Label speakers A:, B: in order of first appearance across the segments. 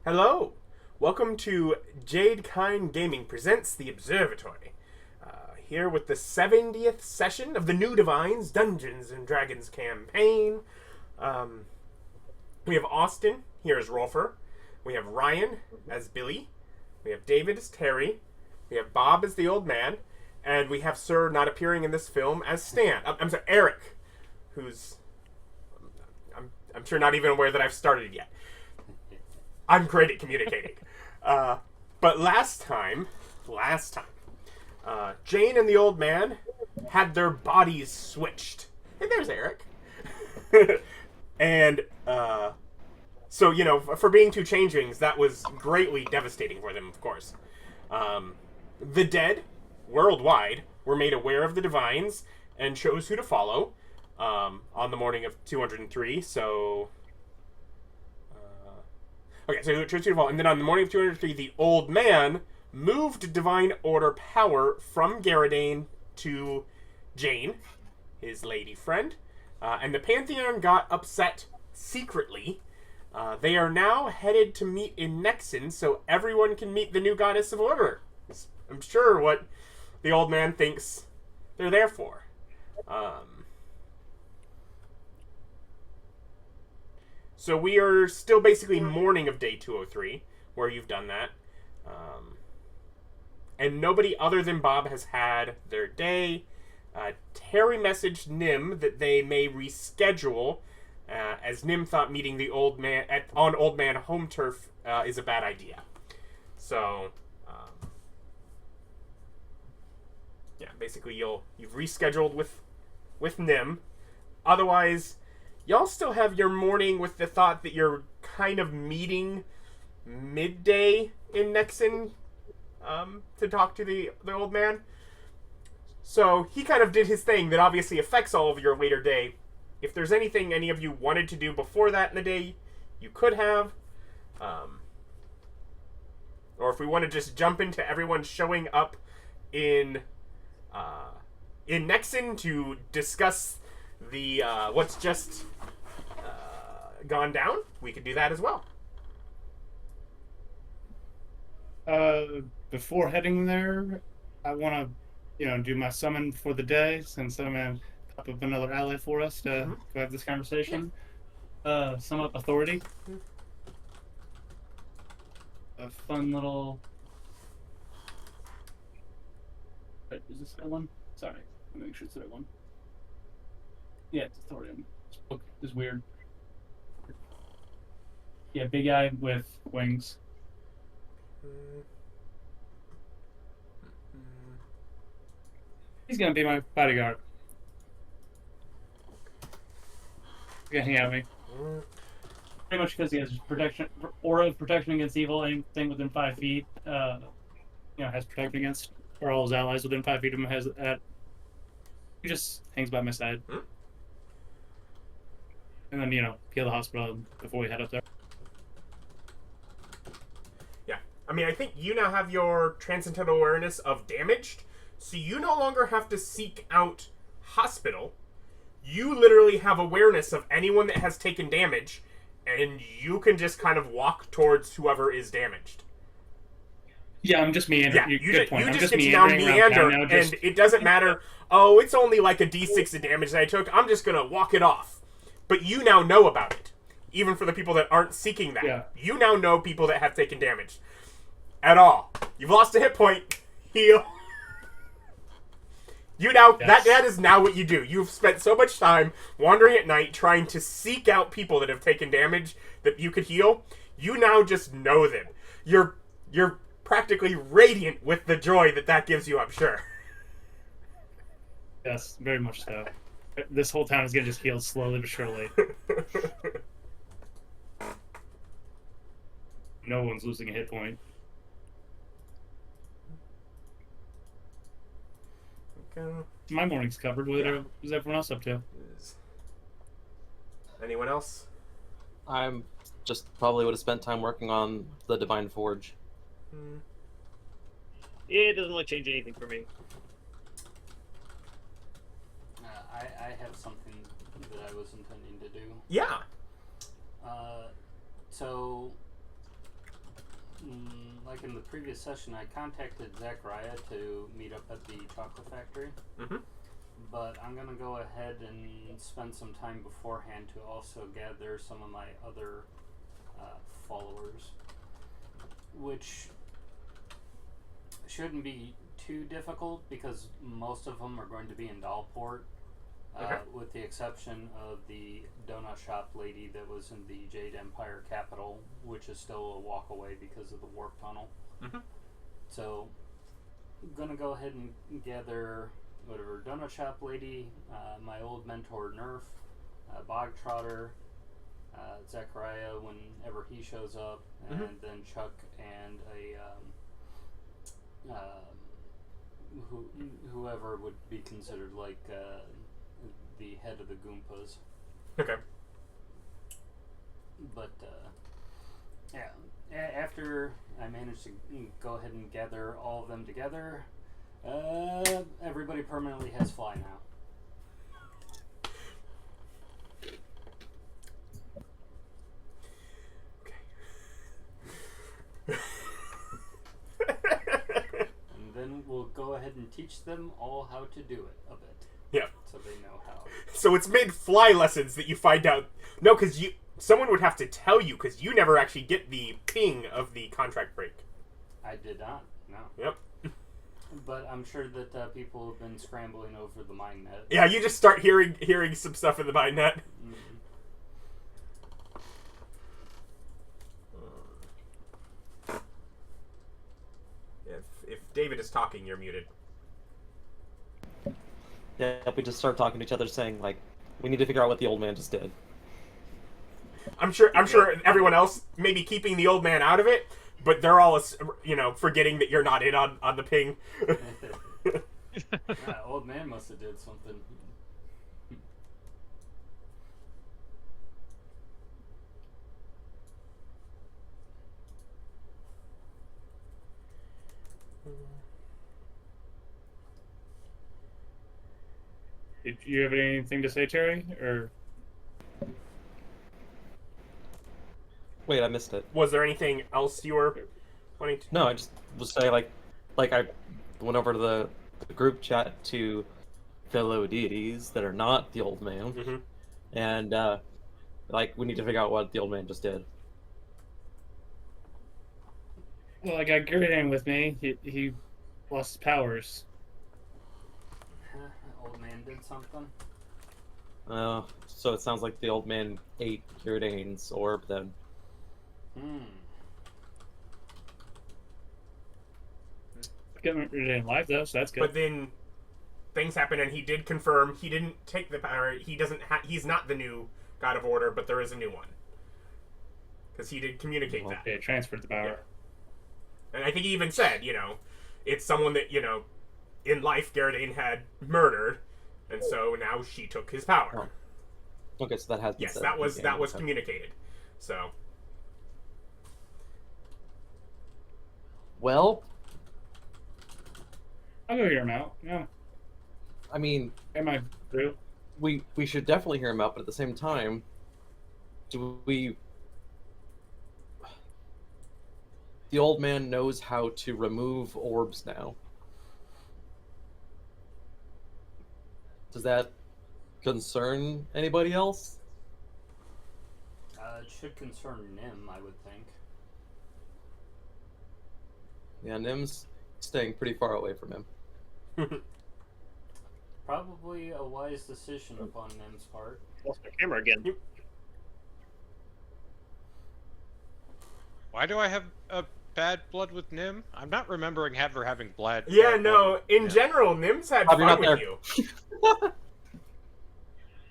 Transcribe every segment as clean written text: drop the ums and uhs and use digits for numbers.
A: Hello! Welcome to Jade Kind Gaming presents The Observatory. Here with the 70th session of the New Divines Dungeons and Dragons campaign. We have Austin here as Rolfur. We have Ryan as Billy. We have David as Terry. We have Bob as the old man. And we have Sir not appearing in this film as Stan. I'm sorry, Eric, who's... I'm sure not even aware that I've started yet. I'm great at communicating. But last time, Jane and the old man had their bodies switched. And there's Eric. And, so, you know, for being two changelings, that was greatly devastating for them, of course. The dead, worldwide, were made aware of the divines and chose who to follow on the morning of 203, so... Okay, so chose who to follow. And then on the morning of 203, the old man moved divine order power from Garadane to Jane, his lady friend. And the pantheon got upset secretly. They are now headed to meet in Nexen so everyone can meet the new goddess of order. I'm sure what the old man thinks they're there for. So we are still basically morning of day 203, where you've done that. And nobody other than Bob has had their day. Terry messaged Nim that they may reschedule, as Nim thought meeting the old man on Old Man Home Turf is a bad idea. So, yeah, basically you've rescheduled with Nim. Otherwise, y'all still have your morning with the thought that you're kind of meeting midday in Nexen to talk to the old man. So he kind of did his thing that obviously affects all of your later day. If there's anything any of you wanted to do before that in the day, you could have. Or if we want to just jump into everyone showing up in Nexen to discuss the what's just gone down, we could do that as well.
B: Before heading there, I want to, do my summon for the day, since I'm going to pop up another ally for us to go have this conversation. Sum up authority. A fun little... Wait, is this the right one? Sorry, let me make sure it's the right one. Yeah, it's authority. This book is weird. Yeah, big guy with wings. He's gonna be my bodyguard. He's gonna hang out with me. Pretty much because he has protection, aura of protection against evil. Anything within 5 feet, has protection against, or all his allies within 5 feet of him has that. He just hangs by my side. And then, heal the hospital before we head up there.
A: Yeah. I mean, I think you now have your transcendental awareness of damaged, so you no longer have to seek out hospital. You literally have awareness of anyone that has taken damage, and you can just kind of walk towards whoever is damaged.
B: Yeah, I'm just meandering.
A: Yeah,
B: Good point.
A: You
B: I'm
A: just
B: just
A: get to now meander,
B: now,
A: and it doesn't matter, oh, it's only like a d6 of damage that I took, I'm just going to walk it off. But you now know about it. Even for the people that aren't seeking that.
B: Yeah.
A: You now know people that have taken damage. At all. You've lost a hit point. Heal. You now,
B: yes.
A: that is now what you do. You've spent so much time wandering at night trying to seek out people that have taken damage that you could heal. You now just know them. You're practically radiant with the joy that gives you, I'm sure.
B: Yes, very much so. This whole town is going to just heal slowly but surely. No one's losing a hit point.
A: Okay.
B: My morning's covered. What is everyone else up to?
A: Anyone else?
C: I'm just probably would have spent time working on the Divine Forge.
D: It doesn't really change anything for me.
E: I have something that I was intending to do.
A: Yeah.
E: So like in the previous session, I contacted Zachariah to meet up at the chocolate factory.
A: Mm-hmm.
E: But I'm going to go ahead and spend some time beforehand to also gather some of my other followers, which shouldn't be too difficult because most of them are going to be in Dahlport,
A: Okay.
E: with the exception of the donut shop lady that was in the Jade Empire capital, which is still a walk away because of the warp tunnel.
A: Mm-hmm.
E: So I'm going to go ahead and gather whatever donut shop lady, my old mentor Nerf, Bog Trotter, Zachariah whenever he shows up, and then Chuck and whoever would be considered like the head of the Goompas.
A: Okay.
E: But yeah, after I managed to go ahead and gather all of them together, everybody permanently has fly now. And then we'll go ahead and teach them all how to do it a bit.
A: Yeah.
E: So they know how.
A: So it's mid-fly lessons that you find out. No, because someone would have to tell you, because you never actually get the ping of the contract break.
E: I did not, no.
A: Yep.
E: But I'm sure that people have been scrambling over the mine net.
A: Yeah, you just start hearing some stuff in the mind net.
E: Mm-hmm.
A: If David is talking, you're muted.
C: Yeah, we just start talking to each other, saying like, we need to figure out what the old man just did.
A: I'm sure everyone else may be keeping the old man out of it, but they're all, forgetting that you're not in on the ping.
E: Old man must have did something.
B: Did you have anything to say, Terry? Or
C: Wait, I missed it.
A: Was there anything else you were wanting to?
C: No, I just was saying like I went over to the group chat to fellow deities that are not the old man,
A: Mm-hmm.
C: and we need to figure out what the old man just did.
B: well, I got Gurdan with me. He lost his powers.
E: Old man did something.
C: So it sounds like the old man ate Gurdane's orb then.
B: Getting Gurdan alive though, so that's good.
A: But then things happen, and he did confirm he didn't take the power. He doesn't. He's not the new God of Order, but there is a new one because he did communicate that.
B: Yeah, transferred the power.
A: And I think he even said, it's someone that in life Garradane had murdered, and so now she took his power.
C: Oh. Okay, so that has been
A: Yes,
C: said.
A: that was
C: Okay.
A: communicated. So
C: Well,
B: I'll go hear him out. Yeah,
C: I mean,
B: am I through?
C: we should definitely hear him out, but at the same time, do we? The old man knows how to remove orbs now. Does that concern anybody else?
E: It should concern Nim, I would think.
C: Yeah, Nim's staying pretty far away from him.
E: Probably a wise decision upon Nim's part.
D: Lost my camera again.
F: Why do I have a bad blood with Nim? I'm not remembering ever having blood.
A: yeah,
F: bad
A: no.
F: blood.
A: In
F: Yeah.
A: general, Nim's had
C: Probably
A: fun
C: not
A: with
C: there.
A: you.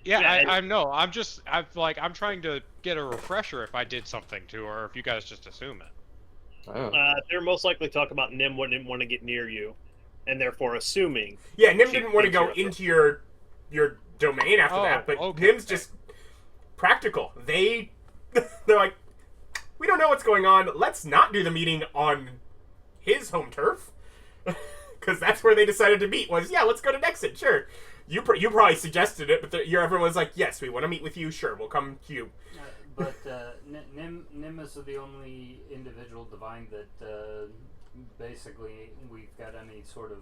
F: Yeah,
D: Yeah,
F: I know. I'm trying to get a refresher if I did something to her, or if you guys just assume it.
C: Oh.
D: They're most likely talking about Nim wouldn't want to get near you, and therefore assuming.
A: Yeah, Nim
D: She
A: didn't want to
D: thinks
A: go
D: you're a
A: into your domain after that, but
F: okay.
A: Nim's just practical. They're like, we don't know what's going on. Let's not do the meeting on his home turf, because that's where they decided to meet. Was let's go to Nexit. Sure, you probably suggested it, but everyone was like, yes, we want to meet with you. Sure, we'll come to you.
E: But Nim is the only individual divine that basically we've got any sort of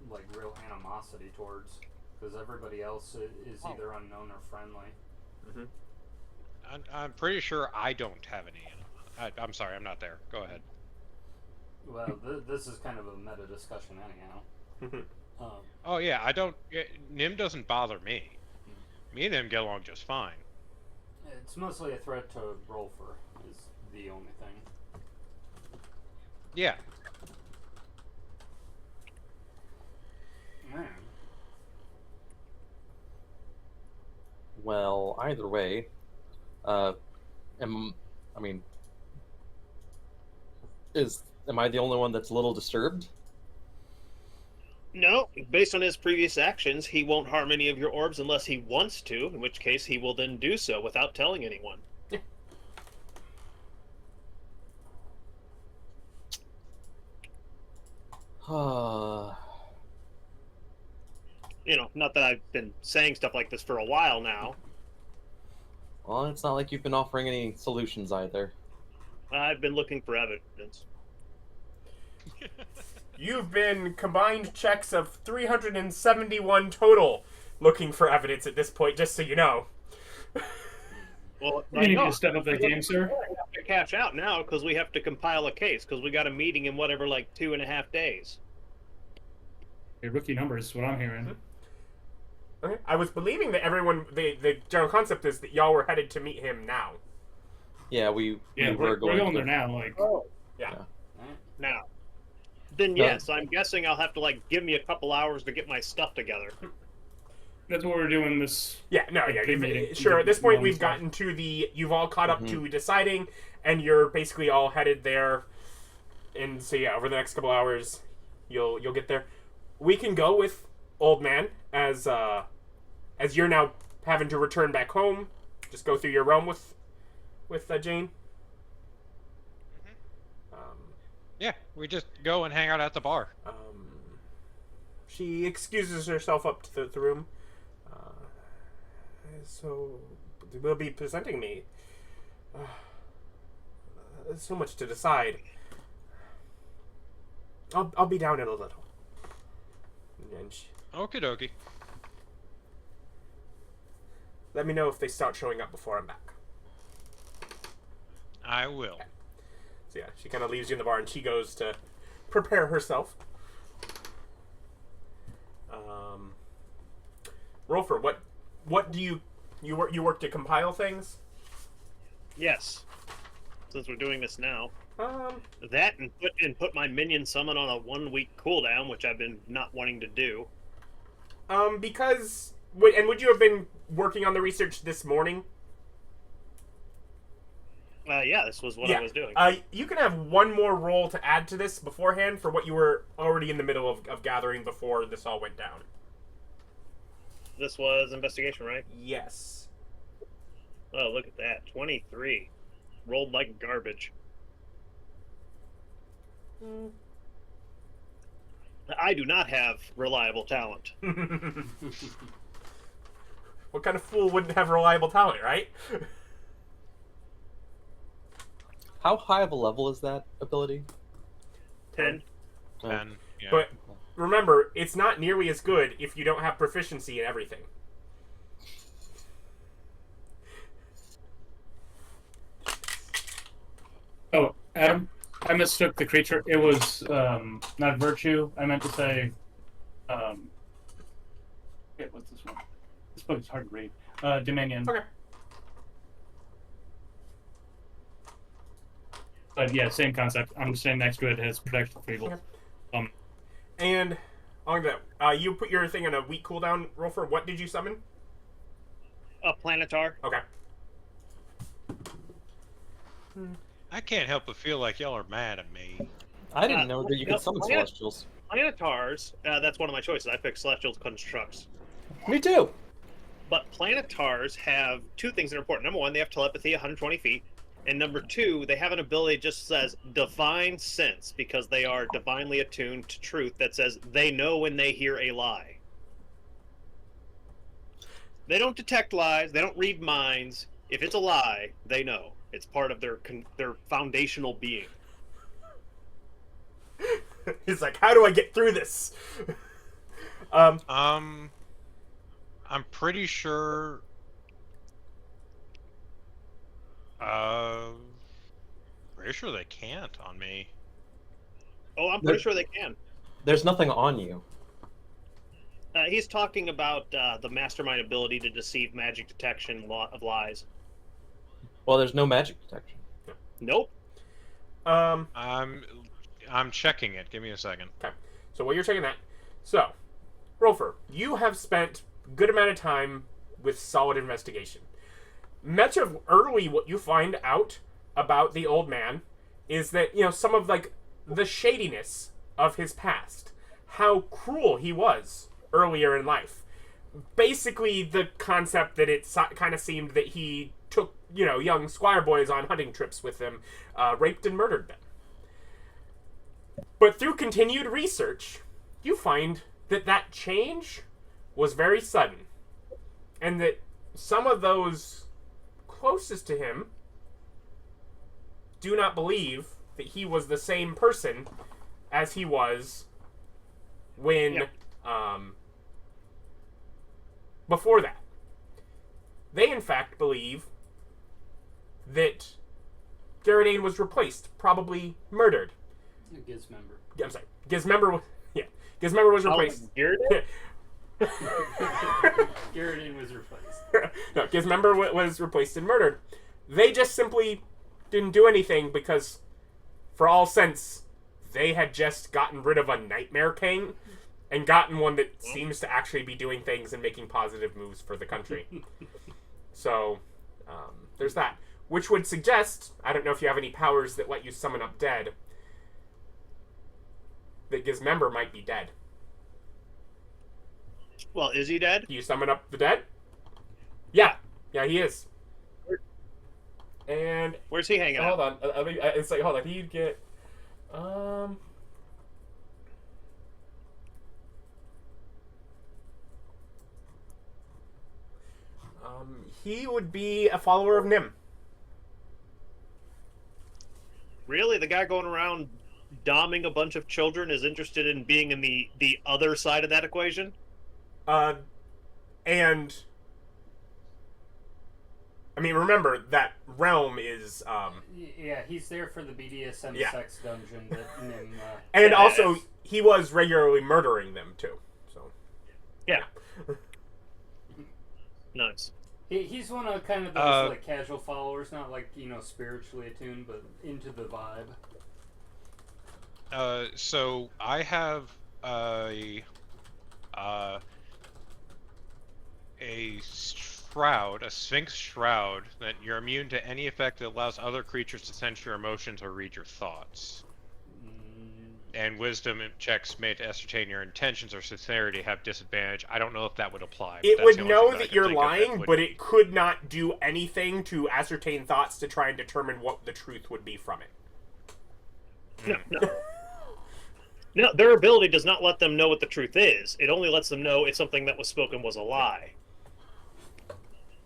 E: like real animosity towards, because everybody else is either unknown or friendly.
A: Mm-hmm.
F: I'm pretty sure I don't have any. I'm sorry, I'm not there. Go ahead.
E: Well, this is kind of a meta discussion anyhow.
F: Oh yeah, I don't. Nim doesn't bother me. Me and him get along just fine.
E: It's mostly a threat to Rolfur is the only thing.
F: Yeah.
E: Man.
C: Well, either way, am I the only one that's a little disturbed?
D: No, based on his previous actions, he won't harm any of your orbs unless he wants to, in which case he will then do so without telling anyone. Not that I've been saying stuff like this for a while now.
C: Well, it's not like you've been offering any solutions either.
D: I've been looking for evidence.
A: You've been combined checks of 371 total looking for evidence at this point, just so you know.
D: Well,
B: You need to step up that game, sir.
D: We have to cash out now because we have to compile a case because we got a meeting in whatever, like 2.5 days.
B: Your rookie numbers is what I'm hearing.
A: Okay. I was believing that the general concept is that y'all were headed to meet him now.
C: Yeah, we
B: Yeah,
C: were
B: we're going
C: to.
B: there now. Like,
A: Yeah.
D: Now, then yes, I'm guessing I'll have to give me a couple hours to get my stuff together.
B: that's what we're doing this.
A: Yeah, no, yeah.
B: Pre-meeting.
A: Sure, at this point
B: Long
A: we've
B: stuff.
A: gotten to you've all caught up to deciding, and you're basically all headed there. And so yeah, over the next couple hours, you'll get there. We can go with Old Man as you're now having to return back home. Just go through your realm with Jane.
F: Yeah, we just go and hang out at the bar.
A: She excuses herself up to the room. So, they will be presenting me. There's so much to decide. I'll be down in a little. And
F: Okie dokie.
A: let me know if they start showing up before I'm back.
F: I will.
A: So yeah, she kind of leaves you in the bar and she goes to prepare herself. Rolfur, what do you work to compile things?
D: Yes, since we're doing this now.
A: Um,
D: That and put my minion summon on a 1-week cooldown, which I've been not wanting to do.
A: because would you have been working on the research this morning?
D: Yeah, this was what I was doing.
A: You can have one more roll to add to this beforehand for what you were already in the middle of gathering before this all went down.
D: This was investigation, right?
A: Yes.
D: Oh, look at that. 23. Rolled like garbage. I do not have reliable talent.
A: What kind of fool wouldn't have reliable talent, right?
C: How high of a level is that ability?
D: 10.
F: And yeah.
A: But remember, it's not nearly as good if you don't have proficiency in everything.
B: Oh, Adam, I mistook the creature. It was not virtue. I meant to say. What's this one? This book is hard to read. Dominion.
A: Okay.
B: But yeah, same concept. I'm just saying next to it has protection for evil.
A: Okay. And on that, you put your thing on a week cooldown, Rolfur. What did you summon?
D: A planetar.
A: Okay.
F: I can't help but feel like y'all are mad at me.
C: I didn't know that you could summon
D: planet-
C: celestials.
D: Planetars, that's one of my choices. I picked Celestial Constructs.
C: Me too.
D: But planetars have two things that are important. Number one, they have telepathy 120 feet. And number two, they have an ability that just says divine sense because they are divinely attuned to truth that says they know when they hear a lie. They don't detect lies. They don't read minds. If it's a lie, they know. It's part of their foundational being.
A: He's like, how do I get through this?
F: I'm pretty sure. Pretty sure they can't on me.
D: Oh, I'm pretty sure they can.
C: There's nothing on you.
D: He's talking about the mastermind ability to deceive, magic detection of lies.
C: Well, there's no magic detection.
D: Nope.
F: I'm checking it. Give me a second.
A: Okay. So while you're checking that, so Rolfur, you have spent a good amount of time with solid investigation. Much of early what you find out about the old man is that, you know, some of like the shadiness of his past, how cruel he was earlier in life. Basically the concept that it kind of seemed that he took, you know, young squire boys on hunting trips with him, raped and murdered them. But through continued research, you find that that change was very sudden. And that some of those closest to him do not believe that he was the same person as he was when, before that. They, in fact, believe that Garadane was replaced, probably murdered.
E: Gizmember.
A: I'm sorry. Gizmember was replaced.
D: Garrett?
E: Garadane was replaced.
A: No, Gizmember was replaced and murdered. They just simply didn't do anything because, for all sense, they had just gotten rid of a Nightmare King and gotten one that seems to actually be doing things and making positive moves for the country. So, there's that. Which would suggest, I don't know if you have any powers that let you summon up dead, that Gizmember might be dead.
D: Well, is he dead?
A: Do you summon up the dead? Yeah. Yeah, he is. And
D: Where's he hanging
A: hold
D: out?
A: on. It's like, hold on. He'd get... he would be a follower of Nim.
D: Really? The guy going around doming a bunch of children is interested in being in the other side of that equation?
A: And... I mean, remember, that realm is...
E: Yeah, he's there for the BDSM
A: Yeah.
E: sex dungeon that Nim...
A: and
D: Yeah,
A: also,
D: it's-
A: he was regularly murdering them, too. So...
D: Yeah. Nice.
E: He's one of kind of those like casual followers, not like, you know, spiritually attuned, but into the vibe.
F: So I have a shroud, a Sphinx shroud, that you're immune to any effect that allows other creatures to sense your emotions or read your thoughts. And wisdom checks made to ascertain your intentions or sincerity have disadvantage. I don't know if that would apply.
A: It
F: That's
A: would
F: the only
A: know
F: thing I
A: that
F: can
A: you're
F: think of that
A: lying,
F: would-
A: but it could not do anything to ascertain thoughts to try and determine what the truth would be from it.
D: No, their ability does not let them know what the truth is. It only lets them know if something that was spoken was a lie.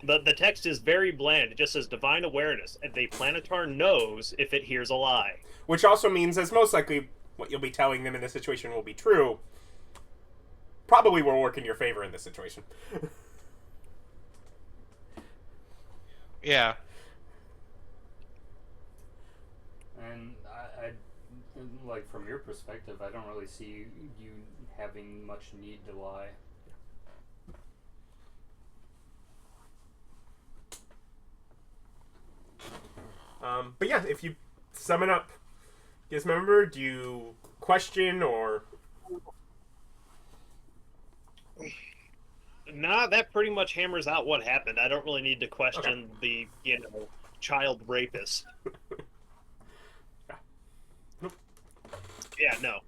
D: The text is very bland. It just says divine awareness, and the planetar knows if it hears a lie.
A: Which also means, as most likely what you'll be telling them in this situation will be true, probably will work in your favor in this situation.
F: Yeah.
E: And I like, from your perspective, I don't really see you having much need to lie.
A: But yeah, if you summon up Gizmember, do you question or...
D: Nah, that pretty much hammers out what happened. I don't really need to question the, child rapist. Yeah, no.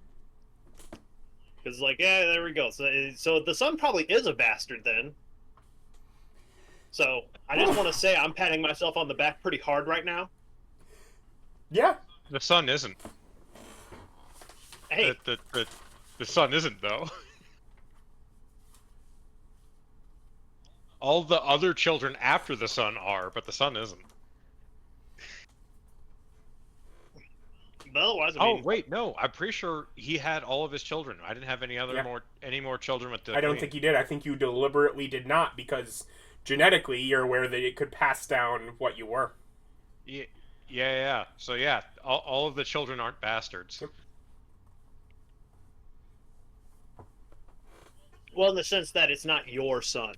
D: Because, there we go. So the son probably is a bastard then. So I just want to say I'm patting myself on the back pretty hard right now.
A: Yeah.
F: The sun isn't.
D: Hey,
F: The sun isn't, though. All the other children after the son are, but the son isn't.
D: But otherwise, I
F: Oh
D: mean,
F: wait, no. I'm pretty sure he had all of his children. I didn't have any more children with the
A: I don't
F: queen.
A: think you did. I think you deliberately did not because genetically you're aware that it could pass down what you were.
F: Yeah. So yeah, all of the children aren't bastards.
A: Yep.
D: well, in the sense that it's not your son.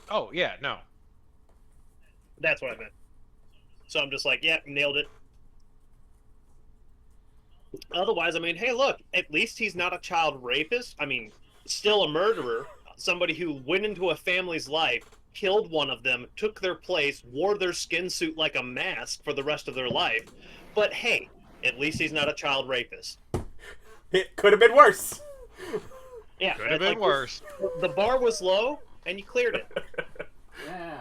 F: Oh yeah, no.
D: That's what I meant. So I'm just like, yeah, nailed it. Otherwise, I mean, hey, look, at least he's not a child rapist. I mean, still a murderer. Somebody who went into a family's life, killed one of them, took their place, wore their skin suit like a mask for the rest of their life. But hey, at least he's not a child rapist.
A: It could have been worse.
D: Yeah,
F: Could have been worse.
D: The bar was low, and you cleared it.
E: Yeah.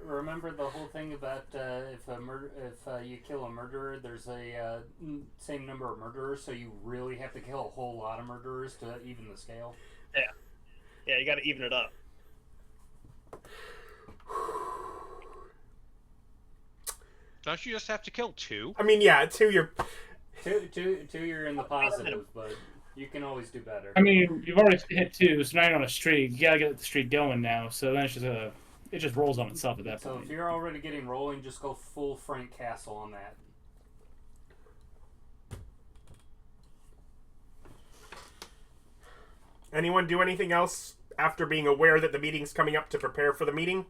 E: Remember the whole thing about if you kill a murderer, there's a same number of murderers, so you really have to kill a whole lot of murderers to even the scale.
D: Yeah, you got to even it up.
F: Don't you just have to kill 2?
A: I mean, yeah, two, you're...
E: Two, you're in the positive, but you can always do better.
B: I mean, you've already hit 2, so now you're on a streak. You gotta get the streak going now. So then it just rolls on itself at that
E: So
B: point.
E: if you're already getting rolling, just go full Frank Castle on that.
A: Anyone do anything else after being aware that the meeting's coming up to prepare for the meeting?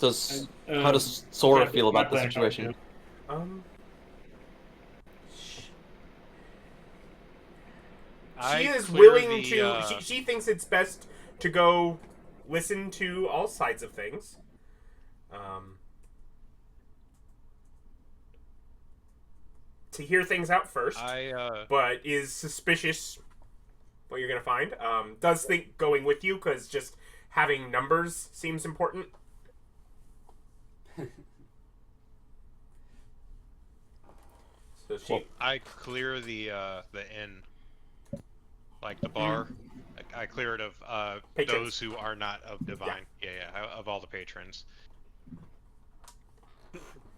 C: How does Sora
B: yeah,
C: feel about the
B: my plan
C: situation?
A: She is
F: clear
A: willing to... She thinks it's best to go listen to all sides of things. To hear things out first. But is suspicious what you're going to find. Does think going with you, because just having numbers seems important. So she...
F: I clear the inn, like the bar. I clear it of
A: Patrons.
F: those who are not of divine. Yeah, of all the patrons.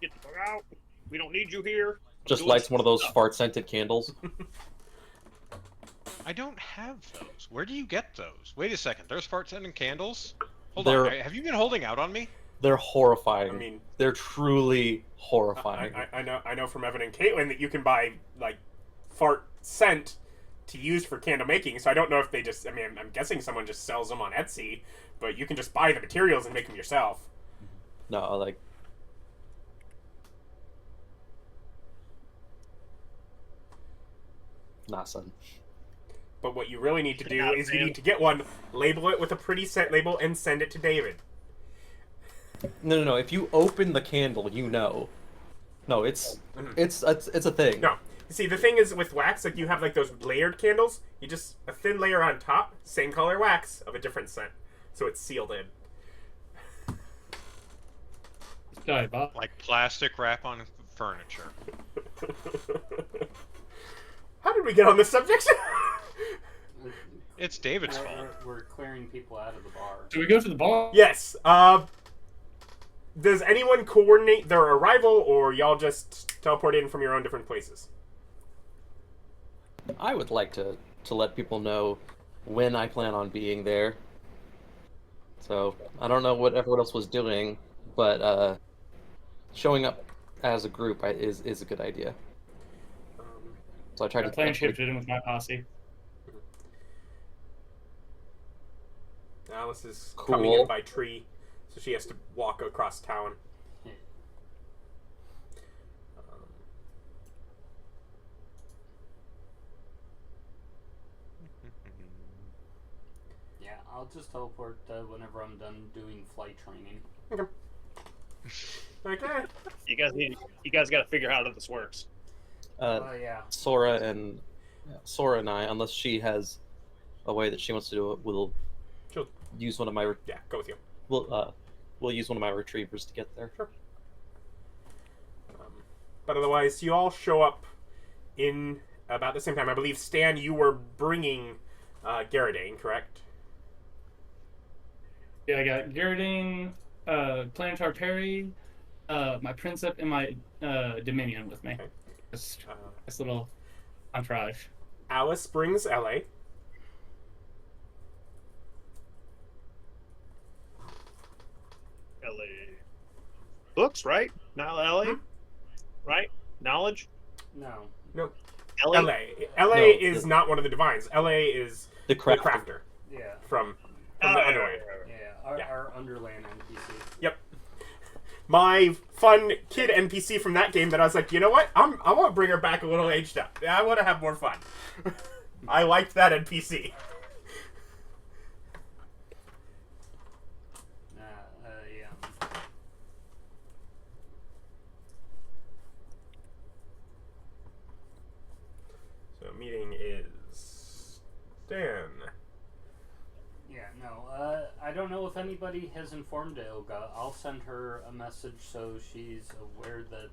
D: Get the fuck out. We don't need you here.
C: Just lights one of those fart-scented candles.
F: I don't have those. Where do you get those? Wait a second. There's fart-scenting candles? Hold
C: They're-
F: on. Have you been holding out on me?
C: They're horrifying.
A: I mean...
C: They're truly horrifying.
A: I know from Evan and Caitlin that you can buy, like, fart scent to use for candle making, so I don't know if they just... I mean, I'm guessing someone just sells them on Etsy, but you can just buy the materials and make them yourself.
C: No, like... Nah, son.
A: But what you really need to do is you need to get one, label it with a pretty scent label, and send it to David.
C: No. If you open the candle, you know. No, it's a thing.
A: No. See, the thing is with wax, like, you have, like, those layered candles. You just... a thin layer on top, same color wax, of a different scent. So it's sealed in.
B: Sorry, Bob.
F: Like plastic wrap on furniture.
A: How did we get on this subject?
F: It's David's fault.
E: We're clearing people out of the bar.
B: Do we go to the bar?
A: Yes. Does anyone coordinate their arrival, or y'all just teleport in from your own different places?
C: I would like to let people know when I plan on being there. So, I don't know what everyone else was doing, but showing up as a group is a good idea. So I tried to...
B: Plan shifted in with my posse.
A: Alice is
C: Cool.
A: coming in by tree, so she has to walk across town.
E: Yeah, I'll just teleport whenever I'm done doing flight training.
A: Okay.
D: You guys got to figure out how this works.
E: Yeah.
C: Sora and I, unless she has a way that she wants to do it, will
A: She'll...
C: use one of my
A: Yeah, go with you.
C: we'll use one of my retrievers to get there.
A: Sure. But otherwise, you all show up in about the same time. I believe, Stan, you were bringing Garadane, correct?
B: Yeah, I got Gyrdane, Planetar Perry, my Princep, and my Dominion with me.
A: Okay.
B: Just this little entourage.
A: Alice brings LA.
D: LA. Books, right? Not LA?
A: Hmm?
D: Right? Knowledge?
E: No.
A: No,
D: LA?
A: LA
C: No,
A: is not one of the divines. LA is
C: The
A: the
C: crafter.
A: crafter
E: Yeah.
A: from
D: Oh,
A: the
D: right,
A: Underland.
D: right, right, right.
E: Yeah. Our Underland NPC.
A: Yep. My fun kid NPC from that game that I was like, you know what? I want to bring her back a little aged up. I want to have more fun. I liked that NPC.
E: Yeah.
A: So meeting is Dan.
E: Yeah, no. I don't know if anybody has informed Ilga. I'll send her a message so she's aware that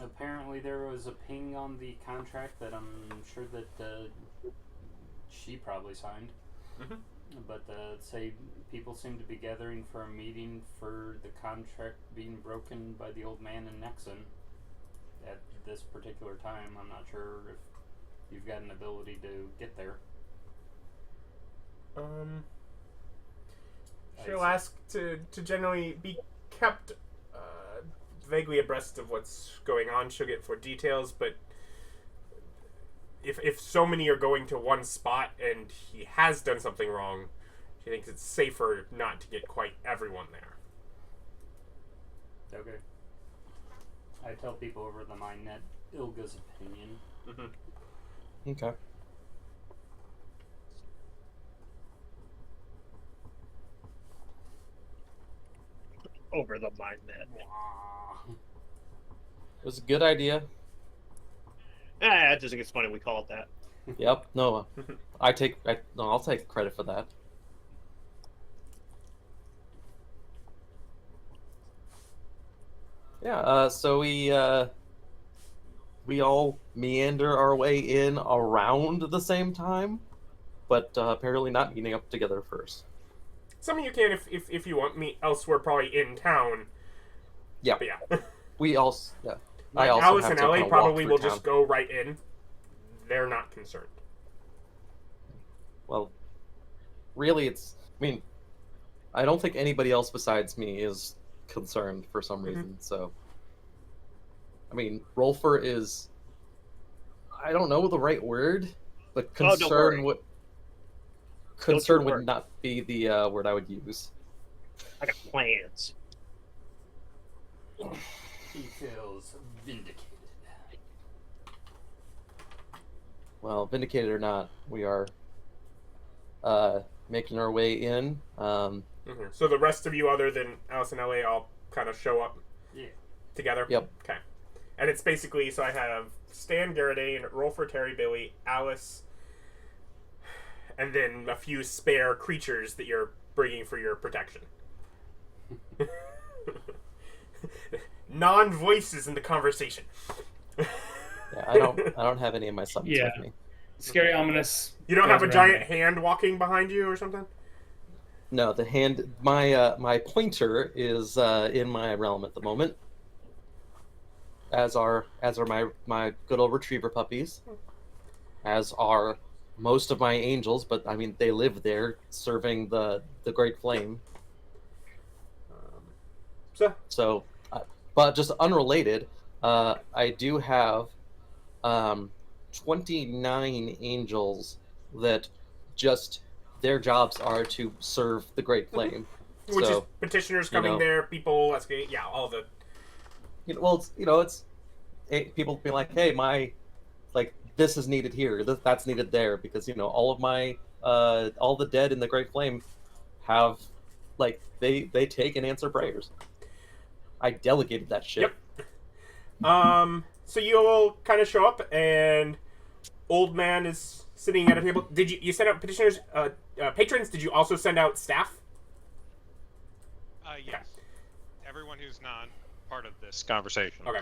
E: apparently there was a ping on the contract that I'm sure that she probably signed.
A: Mhm.
E: But say people seem to be gathering for a meeting for the contract being broken by the old man in Nexon at this particular time. I'm not sure if you've got an ability to get there.
A: She'll ask to generally be kept vaguely abreast of what's going on. She'll get for details, but if so many are going to one spot and he has done something wrong, she thinks it's safer not to get quite everyone there.
E: Okay. I tell people over the MindNet Ilga's opinion.
A: Mm-hmm.
C: Okay.
D: Over the mind net.
C: It was a good idea.
D: I just think it's funny we call it that.
C: Yep. No, I'll take credit for that. Yeah. So we all meander our way in around the same time, but apparently not meeting up together first.
A: Some of you can if you want meet elsewhere, probably in town.
C: Yeah.
A: But yeah.
C: We also. Yeah.
A: Like
C: I also
A: Alice
C: have
A: and
C: to
A: Ellie
C: kinda
A: probably
C: walk
A: will
C: through
A: just
C: town.
A: go right in. They're not concerned.
C: Well, really, I mean, I don't think anybody else besides me is concerned for some reason. So, I mean, Rolfur is. I don't know the right word, but
D: Oh, don't worry.
C: concern
D: worry.
C: would not be the word I would use.
D: I got plans.
E: He feels vindicated.
C: Well, vindicated or not, we are making our way in.
A: Mm-hmm. So the rest of you, other than Alice and Ellie, all kind of show up together?
C: Yep.
A: Okay. And it's basically, so I have Stan Garridane, Rolfur, Terry, Billy, Alice, and then a few spare creatures that you're bringing for your protection. Non-voices in the conversation.
C: Yeah, I don't have any of my summons
B: Yeah.
C: with me.
B: Scary, ominous.
A: You don't have a
B: goes
A: giant
B: around.
A: hand walking behind you or something?
C: No, the hand. My pointer is in my realm at the moment. As are my good old retriever puppies. As are most of my angels, but I mean they live there serving the Great Flame. So, but just unrelated, I do have 29 angels that just their jobs are to serve the Great Flame.
A: Which
C: So,
A: is petitioners coming there, people asking, yeah, all the...
C: it's people be like, hey, this is needed here, that's needed there, because all of my all the dead in the Great Flame have they take and answer prayers. I delegated that shit.
A: Yep. So you all kind of show up, and Old Man is sitting at a table. Did you send out petitioners, patrons? Did you also send out staff?
F: Yes. Everyone who's not part of this conversation.
A: Okay.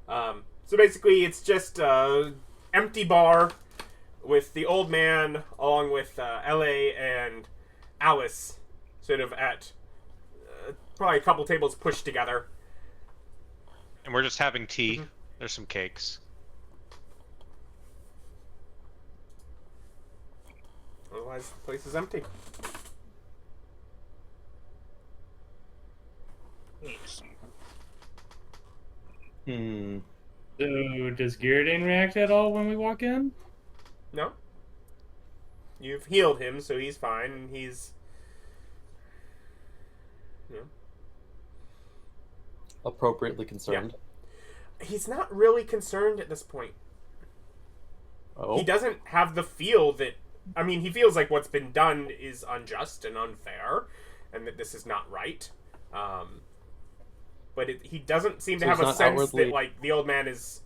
A: So basically, it's just empty bar. with the old man along with L.A. and Alice sort of at probably a couple tables pushed together.
F: And we're just having tea. There's some cakes.
A: Otherwise, the place is empty.
B: So, does Gyarados react at all when we walk in?
A: No. You've healed him, so he's fine. And he's...
C: Appropriately concerned.
A: Yeah. He's not really concerned at this point.
C: Oh.
A: He doesn't have the feel that... I mean, he feels like what's been done is unjust and unfair, and that this is not right. But he doesn't seem to have a sense that, like, the old man is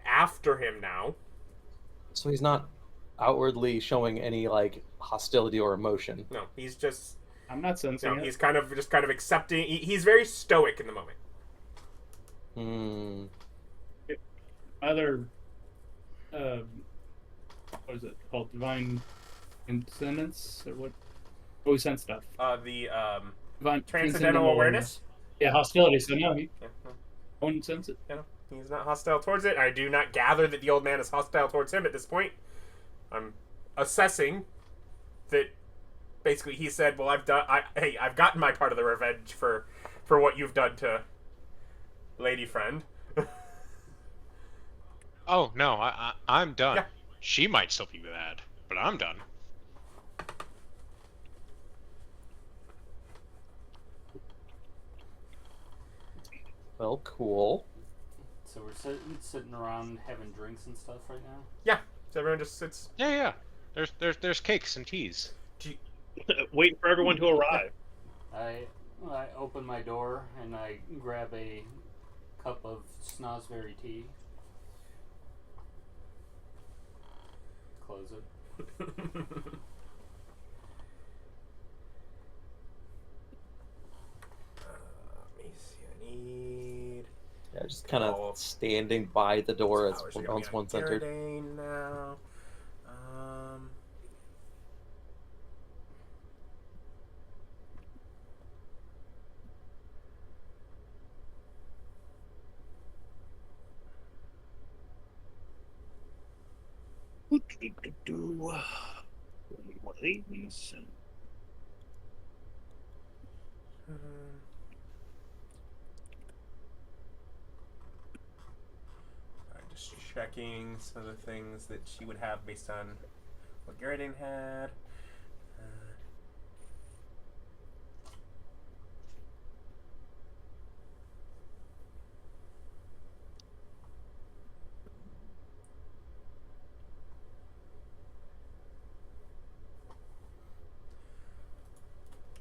A: after him now.
C: So he's not outwardly showing any, like, hostility or emotion.
A: No, he's just...
B: I'm not sensing it.
A: He's kind of accepting... He's very stoic in the moment.
B: Other... what is it called? Divine Transcendence? Or what? Oh, we sense stuff.
A: Divine Transcendental Awareness?
B: Yeah, hostility. So no, he won't sense it.
A: Yeah, he's not hostile towards it. I do not gather that the old man is hostile towards him at this point. I'm assessing that basically he said, well, I've gotten my part of the revenge for what you've done to lady friend.
F: Oh, no, I'm done.
A: Yeah.
F: She might still be mad, but I'm done.
C: Well, cool.
E: So we're sitting around having drinks and stuff right now?
A: Yeah, so everyone just sits.
F: Yeah. There's cakes and teas.
D: Waiting for everyone to arrive.
E: I open my door and I grab a cup of snozberry tea. Close it.
A: Let me see. I need...
C: Yeah, just kind of standing by the door as one's entered.
A: Now.
D: One of these.
A: Just checking some of the things that she would have based on what Gyarados had.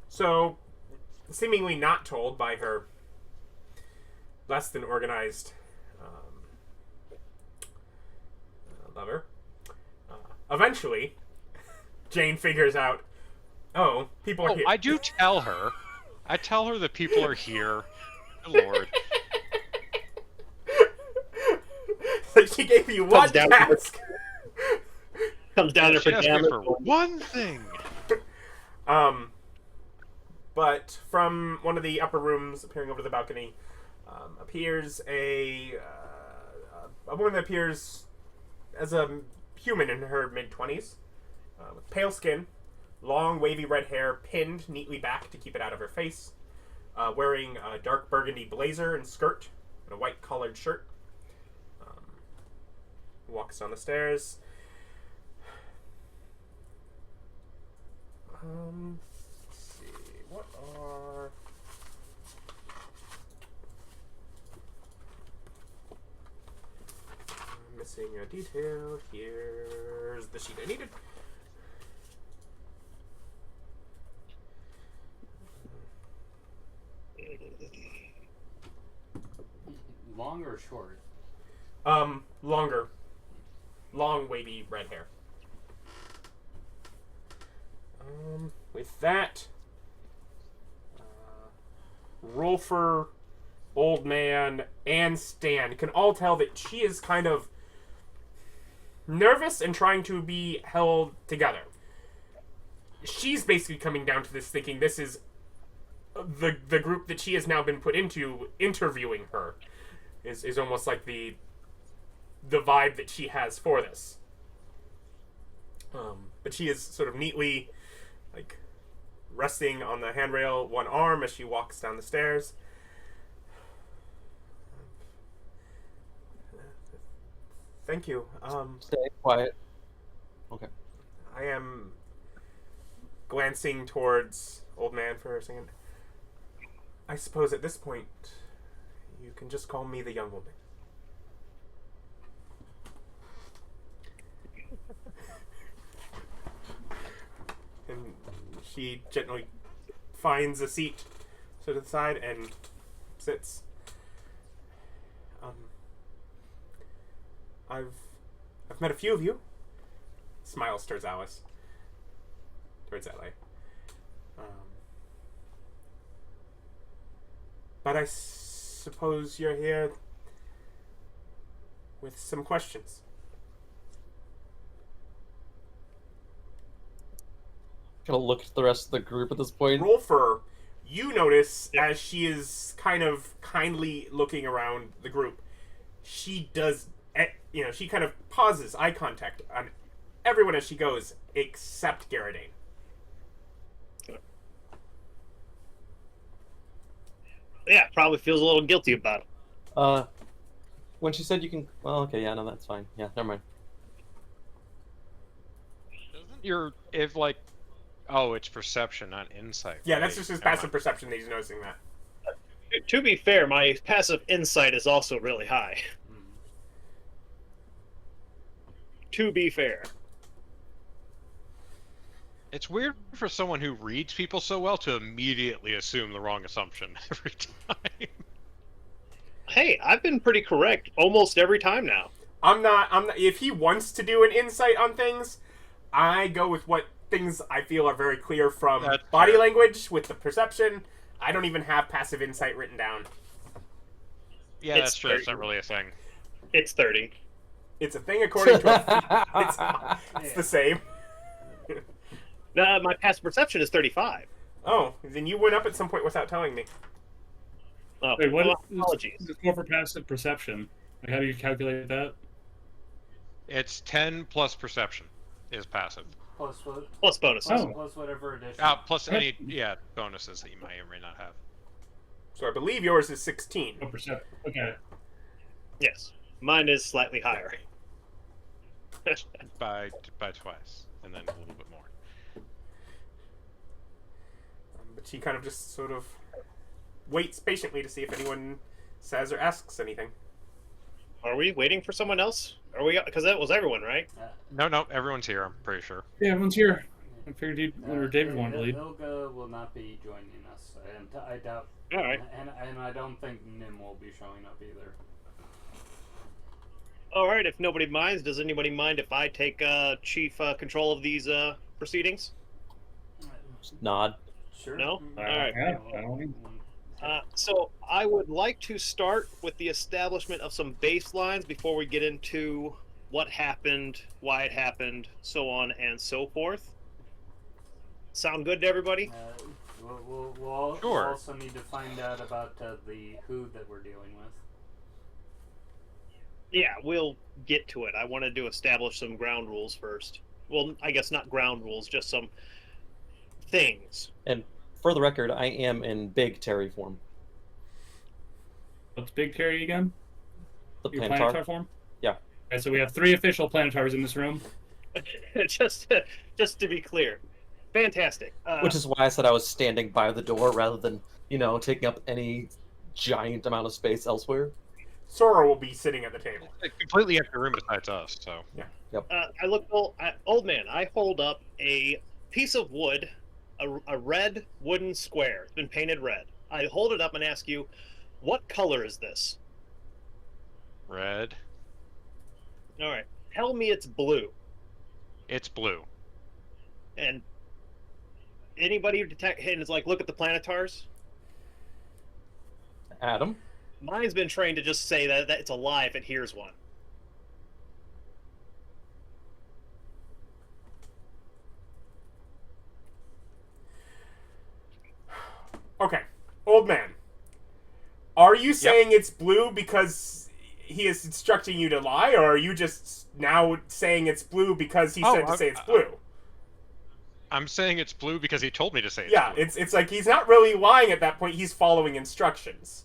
A: So, seemingly not told by her less than organized lover, eventually, Jane figures out, oh, people are here.
F: I do tell her. I tell her that people are here. Good Lord.
A: So she gave you one task.
D: Comes down there
F: She
D: for
F: asked me
D: damage.
F: for one thing.
A: But from one of the upper rooms, appearing over the balcony, appears a woman that appears as a human in her mid-20s, with pale skin, long wavy red hair pinned neatly back to keep it out of her face, wearing a dark burgundy blazer and skirt and a white collared shirt. Walks down the stairs. Let's see, what are... Missing a detail. Here's the sheet I needed.
E: Long or short?
A: Longer. Long, wavy red hair. With that, Rolfur, Old Man, and Stan can all tell that she is kind of nervous and trying to be held together. She's basically coming down to this thinking this is the group that she has now been put into interviewing her is almost like the vibe that she has for this. But she is sort of neatly like resting on the handrail, one arm as she walks down the stairs. Thank you.
C: Stay quiet. Okay.
A: I am glancing towards old man for a second. I suppose at this point you can just call me the young woman. And she gently finds a seat to the side and sits. I've met a few of you. Smiles towards Alice. Towards LA. But I suppose you're here with some questions.
C: Gonna look at the rest of the group at this point.
A: Rolfur, you notice as she is kind of kindly looking around the group, she does, she kind of pauses eye contact on everyone as she goes, except Garridane.
D: Yeah, probably feels a little guilty about it.
C: When she said you can, well, okay, yeah, no, that's fine. Yeah, never mind.
F: It's perception, not insight.
A: Yeah, that's
F: right?
A: just his
F: Never
A: passive
F: mind.
A: perception that he's noticing that.
D: To be fair, my passive insight is also really high. To be fair.
F: It's weird for someone who reads people so well to immediately assume the wrong assumption every time.
D: Hey, I've been pretty correct almost every time now.
A: I'm not, if he wants to do an insight on things, I go with what things I feel are very clear from
F: That's
A: body
F: fair.
A: language with the perception. I don't even have passive insight written down.
F: Yeah,
D: It's
F: that's true. It's
D: very-
F: not really a thing.
D: It's 30.
A: It's a thing according to it's the same.
D: My passive perception is 35.
A: Oh, then you went up at some point without telling me.
D: Oh,
B: Wait, what?
D: well, apologies.
B: The score for passive perception. Like, how do you calculate that?
F: It's 10 plus perception is passive.
E: Plus what?
D: Plus bonus.
B: Oh.
E: Plus whatever addition.
F: Plus any bonuses that you may or may not have.
A: So I believe yours is 16.
B: Oh, perception. Okay.
D: Yes. Mine is slightly higher.
F: by twice, and then a little bit more.
A: But she kind of just sort of waits patiently to see if anyone says or asks anything.
D: Are we waiting for someone else? Are we? Because that was everyone, right?
F: No, everyone's here. I'm pretty sure.
B: Yeah, everyone's here. I figured David wanted to lead.
E: Ilga will not be joining us, and I doubt.
D: All right.
E: And I don't think Nim will be showing up either.
D: All right. If nobody minds, does anybody mind if I take chief control of these proceedings?
C: Nod.
E: Sure.
D: No? All right.
B: Yeah, I don't think-
D: So I would like to start with the establishment of some baselines before we get into what happened, why it happened, so on and so forth. Sound good to everybody?
E: We'll
F: Sure.
E: also need to find out about the who that we're dealing with.
D: Yeah, we'll get to it. I wanted to establish some ground rules first. Well, I guess not ground rules, just some things.
C: And for the record, I am in big Terry form.
B: What's Big Terry again?
C: The
B: Your
C: Plantar.
B: planetar form?
C: Yeah.
B: Okay, so we have 3 official planetars in this room.
D: just to be clear. Fantastic.
C: Which is why I said I was standing by the door rather than, taking up any giant amount of space elsewhere.
A: Sora will be sitting at the table.
F: It's a completely empty room besides us, so.
D: I look old man. I hold up a piece of wood, a red wooden square. It's been painted red. I hold it up and ask you, what color is this?
F: Red.
D: All right. Tell me it's blue.
F: It's blue.
D: And anybody who detect and is like, look at the planetars.
C: Adam?
D: Mine's been trained to just say that it's a lie if it hears one.
A: Okay, old man. Are you saying it's blue because he is instructing you to lie, or are you just now saying it's blue because he said to say it's blue?
F: I'm saying it's blue because he told me to say it's
A: Yeah,
F: blue.
A: it's like he's not really lying at that point. He's following instructions.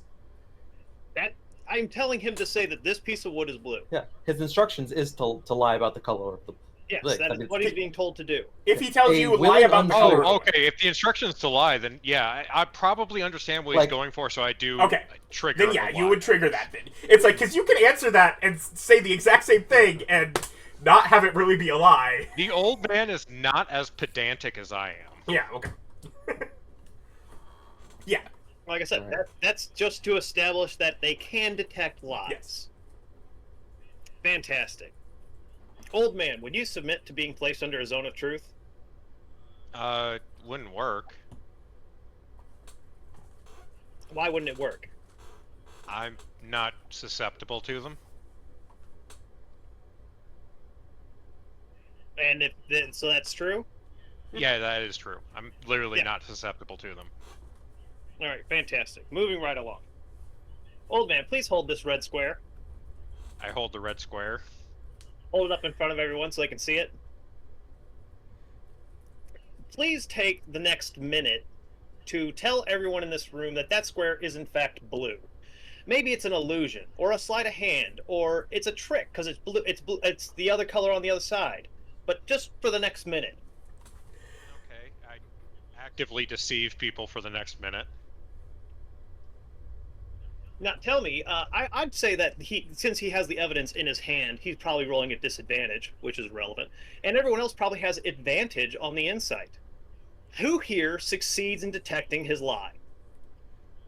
D: I'm telling him to say that this piece of wood is blue.
C: Yeah, his instructions is to lie about the color of the.
D: Yes,
C: Like,
D: that is what he's being told to do.
A: If he tells
C: A
A: you lie
C: willing
A: about the color.
F: Oh, okay. If the instruction's to lie, then yeah, I probably understand what he's going for, so I do trigger.
A: Then yeah,
F: the
A: you
F: lie.
A: would trigger that then. It's like, because you can answer that and say the exact same thing and not have it really be a lie.
F: The old man is not as pedantic as I am.
A: Yeah, okay. Yeah.
D: Like I said, that's just to establish that they can detect lies.
A: Yes.
D: Fantastic. Old man, would you submit to being placed under a zone of truth?
F: Wouldn't work.
D: Why wouldn't it work?
F: I'm not susceptible to them.
D: And so that's true?
F: Yeah, that is true. I'm literally not susceptible to them.
D: All right, fantastic. Moving right along. Old man, please hold this red square.
F: I hold the red square.
D: Hold it up in front of everyone so they can see it. Please take the next minute to tell everyone in this room that that square is in fact blue. Maybe it's an illusion, or a sleight of hand, or it's a trick because it's blue. It's the other color on the other side. But just for the next minute.
F: Okay, I actively deceive people for the next minute.
D: Now, tell me, I'd say that since he has the evidence in his hand, he's probably rolling at disadvantage, which is relevant, and everyone else probably has advantage on the insight. Who here succeeds in detecting his lie?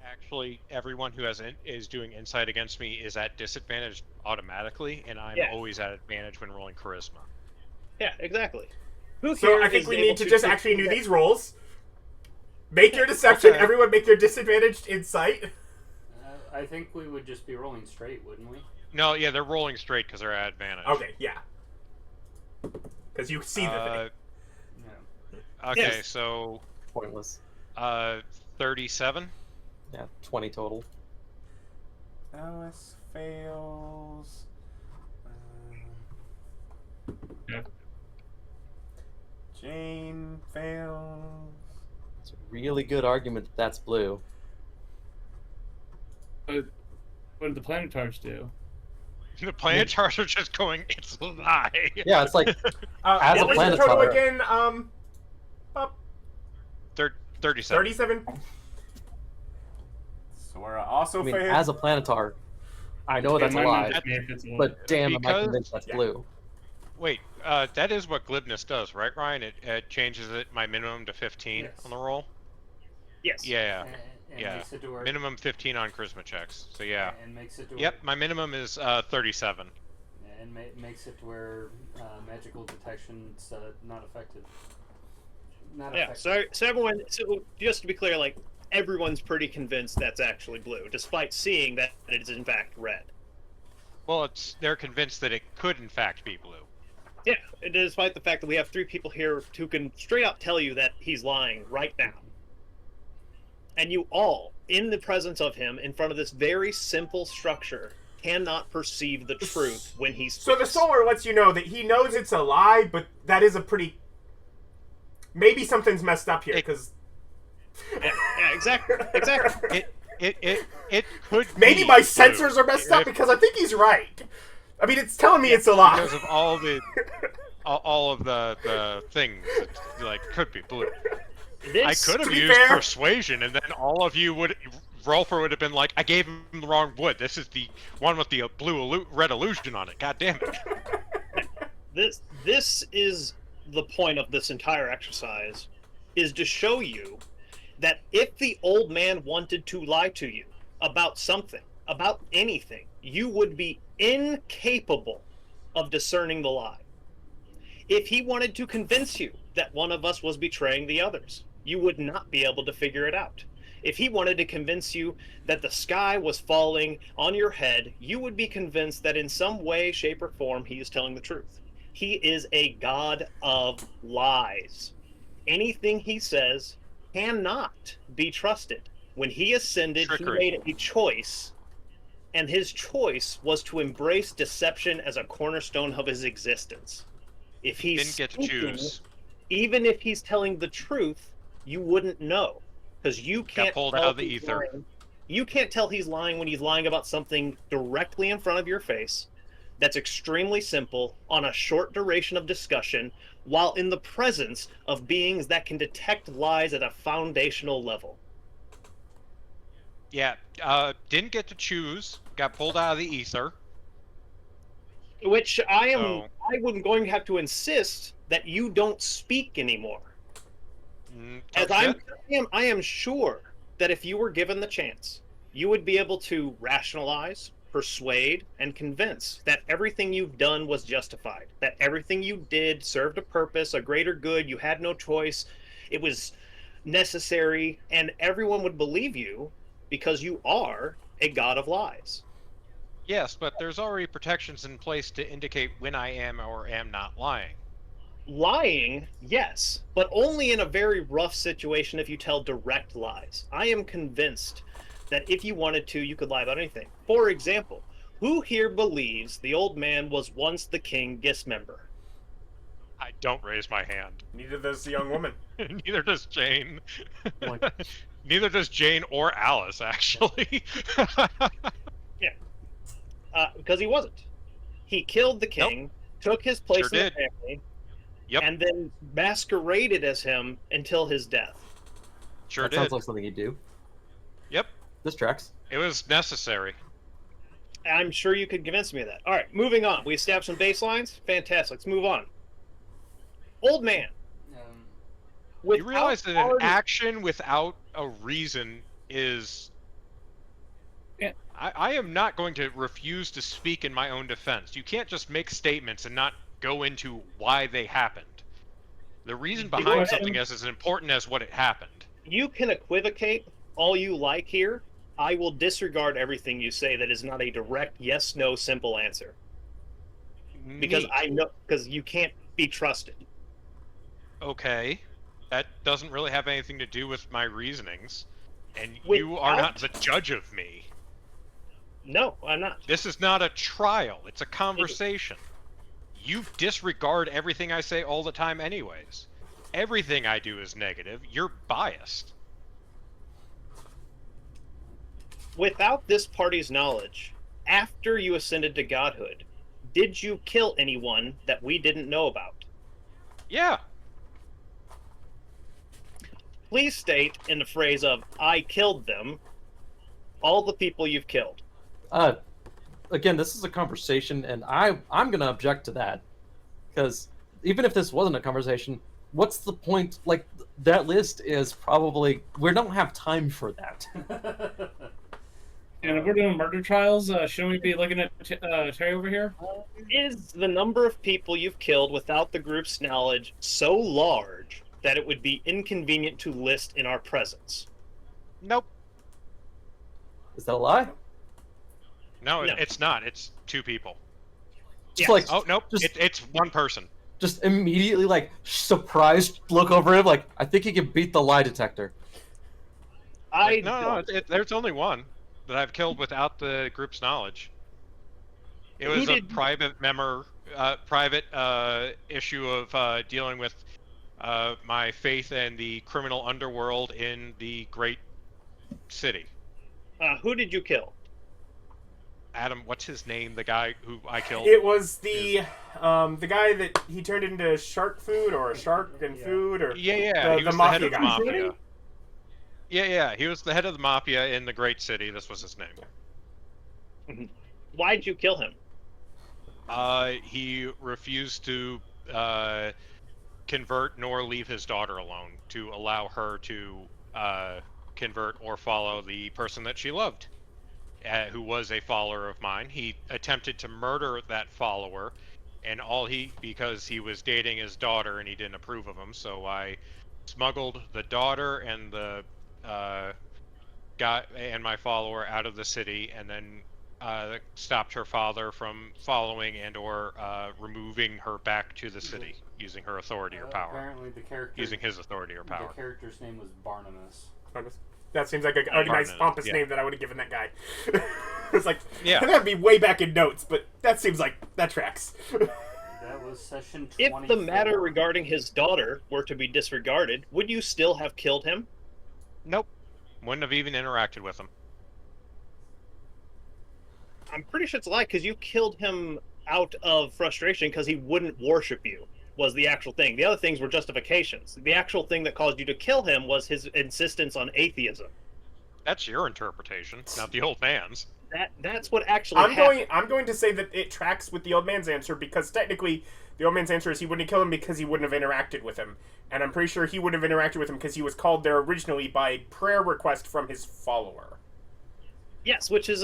F: Actually, everyone who is doing insight against me is at disadvantage automatically, and I'm always at advantage when rolling charisma.
D: Yeah, exactly.
A: So I think we need to just actually do these rolls. Make your deception.
F: Okay.
A: Everyone make your disadvantaged insight.
E: I think we would just be rolling straight, wouldn't we?
F: No, yeah, they're rolling straight because they're at advantage.
A: Okay, yeah. Because you see the thing.
E: Yeah.
F: Okay,
D: Yes.
F: so
C: Pointless.
F: 37.
C: Yeah, 20 total.
A: Alice fails.
B: Yeah.
A: Jane fails.
C: It's a really good argument that that's blue.
B: What did the planetars do?
F: The planetars are just going, it's a lie.
C: Yeah, it's like as a
A: What was the total
C: planetar.
A: again?
F: They're 37.
A: 37. Sora also
C: I mean,
A: failed.
C: as a planetar, I know that's a
B: Mine
C: lie,
B: might be if it's a lie.
C: but damn, am I
F: Because-
C: convinced that's blue.
F: Wait, that is what glibness does, right, Ryan? It changes my minimum to 15
E: Yes.
F: on the roll?
D: Yes.
F: Yeah.
E: And
F: Yeah.
E: makes it to where,
F: Minimum 15 on charisma checks. So yeah.
E: And makes it to
F: Yep, my minimum is 37.
E: where, and makes it to where magical detection's not affected. Not
D: Yeah.
E: affected.
D: So everyone. So just to be clear, like everyone's pretty convinced that's actually blue, despite seeing that it is in fact red.
F: Well, they're convinced that it could in fact be blue.
D: Yeah, and despite the fact that we have 3 people here who can straight up tell you that he's lying right now. And you all, in the presence of him, in front of this very simple structure, cannot perceive the truth when he speaks.
A: So the solar lets you know that he knows it's a lie, but that is a pretty... Maybe something's messed up here, because...
D: Yeah, exactly.
F: It could
A: Maybe
F: be
A: my
F: blue
A: sensors are messed up,
F: if-
A: because I think he's right. I mean, it's telling me it's a lie.
F: because of all of the things that, like, could be blue. I could have
A: to be
F: used
A: fair-
F: persuasion, and then all of you Rolfur would have been like, I gave him the wrong wood. This is the one with the red illusion on it. God damn it.
D: This is the point of this entire exercise, is to show you that if the old man wanted to lie to you about something, about anything, you would be incapable of discerning the lie. If he wanted to convince you that one of us was betraying the others, you would not be able to figure it out. If he wanted to convince you that the sky was falling on your head, you would be convinced that in some way, shape, or form he is telling the truth. He is a god of lies. Anything he says cannot be trusted. When he ascended,
F: Trickery.
D: he made a choice, and his choice was to embrace deception as a cornerstone of his existence. If he's
F: Didn't get to
D: speaking,
F: choose.
D: even if he's telling the truth, you wouldn't know, because you can't
F: pulled
D: tell
F: out of the
D: if he's
F: ether.
D: lying. You can't tell he's lying when he's lying about something directly in front of your face that's extremely simple on a short duration of discussion while in the presence of beings that can detect lies at a foundational level.
F: Yeah, didn't get to choose. Got pulled out of the ether.
D: Which I
F: So,
D: would going to have to insist that you don't speak anymore. As
F: tough shit.
D: I am sure that if you were given the chance, you would be able to rationalize, persuade, and convince that everything you've done was justified, that everything you did served a purpose, a greater good, you had no choice, it was necessary, and everyone would believe you because you are a god of lies.
F: Yes, but there's already protections in place to indicate when I am or am not lying.
D: Lying, yes, but only in a very rough situation if you tell direct lies. I am convinced that if you wanted to, you could lie about anything. For example, who here believes the old man was once the king Dismember?
F: I don't raise my hand.
A: Neither does the young woman.
F: Neither does Jane.
C: Like-
F: Neither does Jane or Alice, actually.
D: Because he wasn't. He killed the king, took his place
F: Sure
D: in the
F: did.
D: family,
F: Yep.
D: and then masqueraded as him until his death.
F: Sure
C: that
F: did.
C: sounds like something you do.
F: Yep.
C: This tracks.
F: It was necessary.
D: I'm sure you could convince me of that. All right, moving on. We established some baselines. Fantastic. Let's move on. Old man.
F: You realize that an
D: already-
F: action without a reason is...
B: Yeah.
F: I am not going to refuse to speak in my own defense. You can't just make statements and not go into why they happened. The reason
D: go
F: behind
D: ahead.
F: something is as important as what it happened.
D: You can equivocate all you like here. I will disregard everything you say that is not a direct yes, no, simple answer. Because
F: Neat.
D: I know, because you can't be trusted.
F: Okay. That doesn't really have anything to do with my reasonings. And
D: Wait,
F: you are not
D: what?
F: the judge of me.
D: No, I'm not.
F: This is not a trial. It's a conversation. You disregard everything I say all the time anyways. Everything I do is negative. You're biased.
D: Without this party's knowledge, after you ascended to godhood, did you kill anyone that we didn't know about?
F: Yeah.
D: Please state in the phrase of "I killed them" all the people you've killed.
C: Again, this is a conversation, and I'm gonna object to that, because even if this wasn't a conversation, what's the point? Like, that list is probably, we don't have time for that.
B: And if we're doing murder trials, shouldn't we be looking at Terry over here?
D: Is the number of people you've killed without the group's knowledge so large that it would be inconvenient to list in our presence?
F: Nope.
C: Is that a lie?
F: No,
D: No.
F: it's not. It's two people.
C: Just
D: Yes.
C: like,
F: Oh, nope.
C: Just-
F: It's one person.
C: just immediately, like, surprised look over him, like, I think he can beat the lie detector.
D: I
F: No,
D: don't.
F: there's only one that I've killed without the group's knowledge. It
D: Who
F: was a
D: did-
F: private issue of dealing with my faith in the criminal underworld in the great city.
D: Who did you kill?
F: Adam, what's his name? The guy who I killed.
A: It was the guy that he turned into shark food or a shark and food or
F: Yeah,
A: the
F: he was the
A: mafia
F: head of the
A: guy.
F: mafia. Yeah, he was the head of the mafia in the great city. This was his name.
D: Why'd you kill him?
F: He refused to convert nor leave his daughter alone to allow her to convert or follow the person that she loved, who was a follower of mine. He attempted to murder that follower, and because he was dating his daughter and he didn't approve of him, so I smuggled the daughter and the guy and my follower out of the city, and then stopped her father from following and or removing her back to the city using her authority or power.
E: Apparently, the character
F: Using his authority or power.
E: The character's name was Barnabas.
A: That seems like a nice
F: Permanent,
A: pompous
F: yeah.
A: name that I would have given that guy. It's like,
F: Yeah.
A: that'd be way back in notes, but that seems like that tracks.
E: That was session 24.
D: If the matter regarding his daughter were to be disregarded, would you still have killed him?
F: Nope. Wouldn't have even interacted with him.
D: I'm pretty sure it's a lie because you killed him out of frustration because he wouldn't worship you, was the actual thing. The other things were justifications. The actual thing that caused you to kill him was his insistence on atheism.
F: That's your interpretation, not the old man's.
D: That's what actually happened.
A: I'm going to say that it tracks with the old man's answer, because technically the old man's answer is he wouldn't kill him because he wouldn't have interacted with him. And I'm pretty sure he wouldn't have interacted with him because he was called there originally by prayer request from his follower.
D: Yes, which is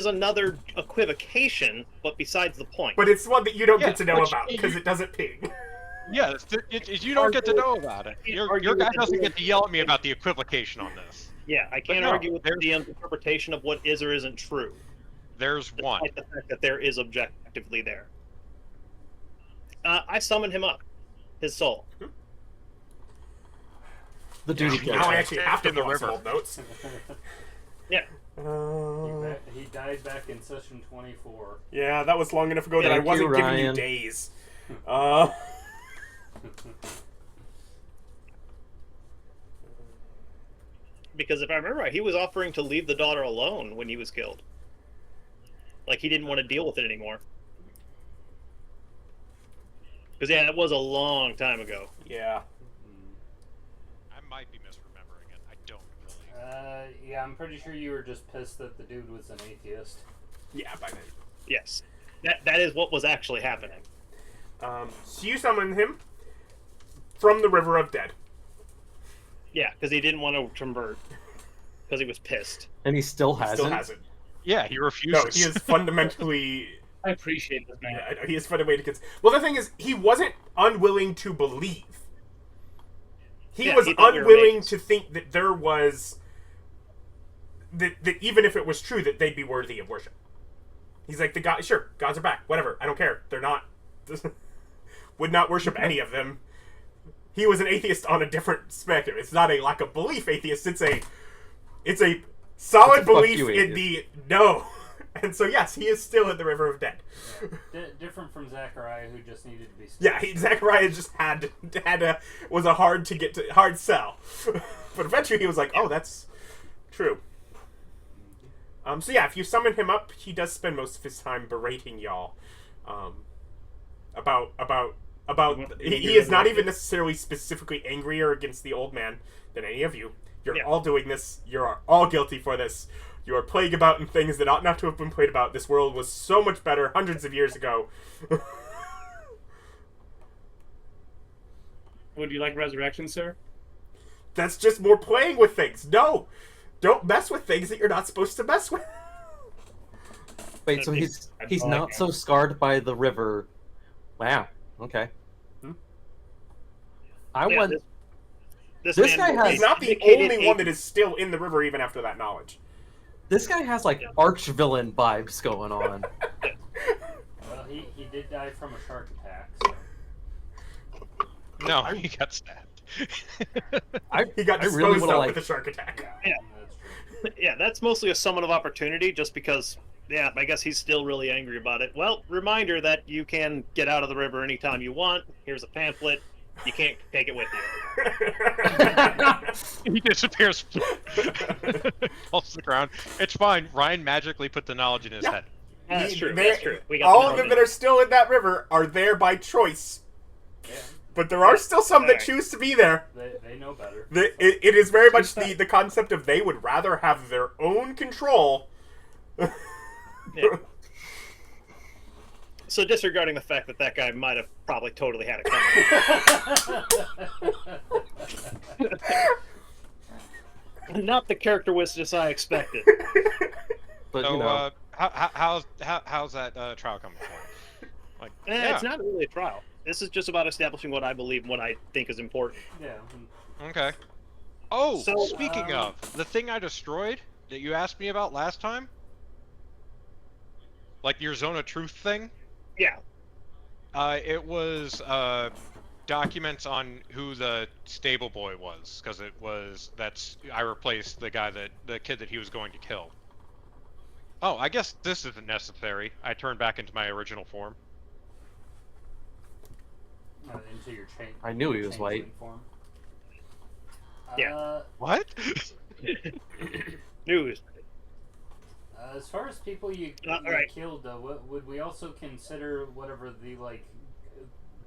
D: another equivocation, but besides the point.
A: But it's one that you don't
F: Yeah,
A: get to know
F: which
A: about because it doesn't ping.
F: Yeah, you don't get to know about it. Your guy doesn't get to yell at me about the equivocation on this.
D: Yeah, I can't
F: no,
D: argue with the DM's interpretation of what is or isn't true.
F: There's one.
D: Despite the fact that there is objectively there. I summoned him up. His soul.
C: The duty
A: Now I
C: kills.
A: actually have to
F: In the
A: pull out some
F: river.
A: old notes.
D: Yeah.
E: He died back in session 24.
A: Yeah, that was long enough ago that I
C: Thank you,
A: wasn't giving you
C: Ryan.
A: days.
D: Because if I remember right, he was offering to leave the daughter alone when he was killed. Like, he didn't want to deal with it anymore. Because, yeah, it was a long time ago.
A: Yeah.
F: I might be misremembering it. I don't really.
E: Yeah, I'm pretty sure you were just pissed that the dude was an atheist.
A: Yeah, by then.
D: Yes. That is what was actually happening.
A: So you summon him from the River of Dead.
D: Yeah, because he didn't want to convert. Because he was pissed.
C: And he still hasn't.
A: Still hasn't.
F: Yeah, he
A: No,
F: refuses.
A: he is fundamentally...
B: I appreciate this, man.
A: Yeah, I know, he is fundamentally... Well, the thing is, he wasn't unwilling to believe. He
D: Yeah,
A: was
D: he thought we were
A: unwilling
D: mates.
A: to think that there was... That even if it was true, that they'd be worthy of worship. He's like, sure, gods are back, whatever, I don't care. They're not... would not worship any of them. He was an atheist on a different spectrum. It's not a lack of belief atheist, it's a solid
C: Fuck
A: belief
C: you,
A: in the no. And so yes, he is still in the River of Dead.
E: Different from Zachariah, who just needed to be.
A: Yeah, Zachariah just was a hard sell, but eventually he was like, oh, that's true. So yeah, if you summon him up, he does spend most of his time berating y'all, about. He is not even necessarily specifically angrier against the old man than any of you. You're all doing this. You are all guilty for this. You are playing about in things that ought not to have been played about. This world was so much better hundreds of years ago.
B: Would you like resurrection, sir?
A: That's just more playing with things. No! Don't mess with things that you're not supposed to mess with.
C: Wait, so he's
B: all I
C: not
B: got.
C: so scarred by the river. Wow. Okay. I
D: Yeah,
C: want.
D: This
C: This
D: man
C: guy has-
A: He's not the
D: indicated
A: only one that is still in the river even after that knowledge.
C: This guy has like arch villain vibes going on.
E: Well, he did die from a shark attack. So.
F: No, he got stabbed.
A: He got
C: I really
A: disposed
C: wanna,
A: of
C: like-
A: with a shark attack.
D: Yeah.
E: That's true.
D: Yeah, that's mostly a summon of opportunity, just because. Yeah, I guess he's still really angry about it. Well, reminder that you can get out of the river anytime you want. Here's a pamphlet. You can't take it with you.
F: He disappears. Falls to the ground. It's fine. Ryan magically put the knowledge in his head.
D: That's true.
A: They're-
D: That's true. We got
A: All
D: the
A: of them
D: knowledge.
A: that are still in that river are there by choice.
E: Yeah,
A: But there are still some that
D: Alright.
A: choose to be there.
E: they know better.
A: It is very much the concept of they would rather have their own control.
D: Yeah. So disregarding the fact that that guy might have probably totally had it coming. Not the character wisdom I expected.
C: But
F: So,
C: you know,
F: how's that trial coming for? Like, yeah.
D: It's not really a trial. This is just about establishing what I believe and what I think is important.
E: Yeah.
F: Okay. Oh,
D: So,
F: speaking of the thing I destroyed that you asked me about last time, like your zone of truth thing.
D: Yeah.
F: It was documents on who the stable boy was, because I replaced the kid that he was going to kill. Oh, I guess this isn't necessary. I turned back into my original form.
E: Into your chain.
C: I knew he was
E: changeling
C: white.
E: Form.
D: Yeah.
F: What?
D: News.
E: As far as people you
D: alright.
E: killed, would we also consider whatever the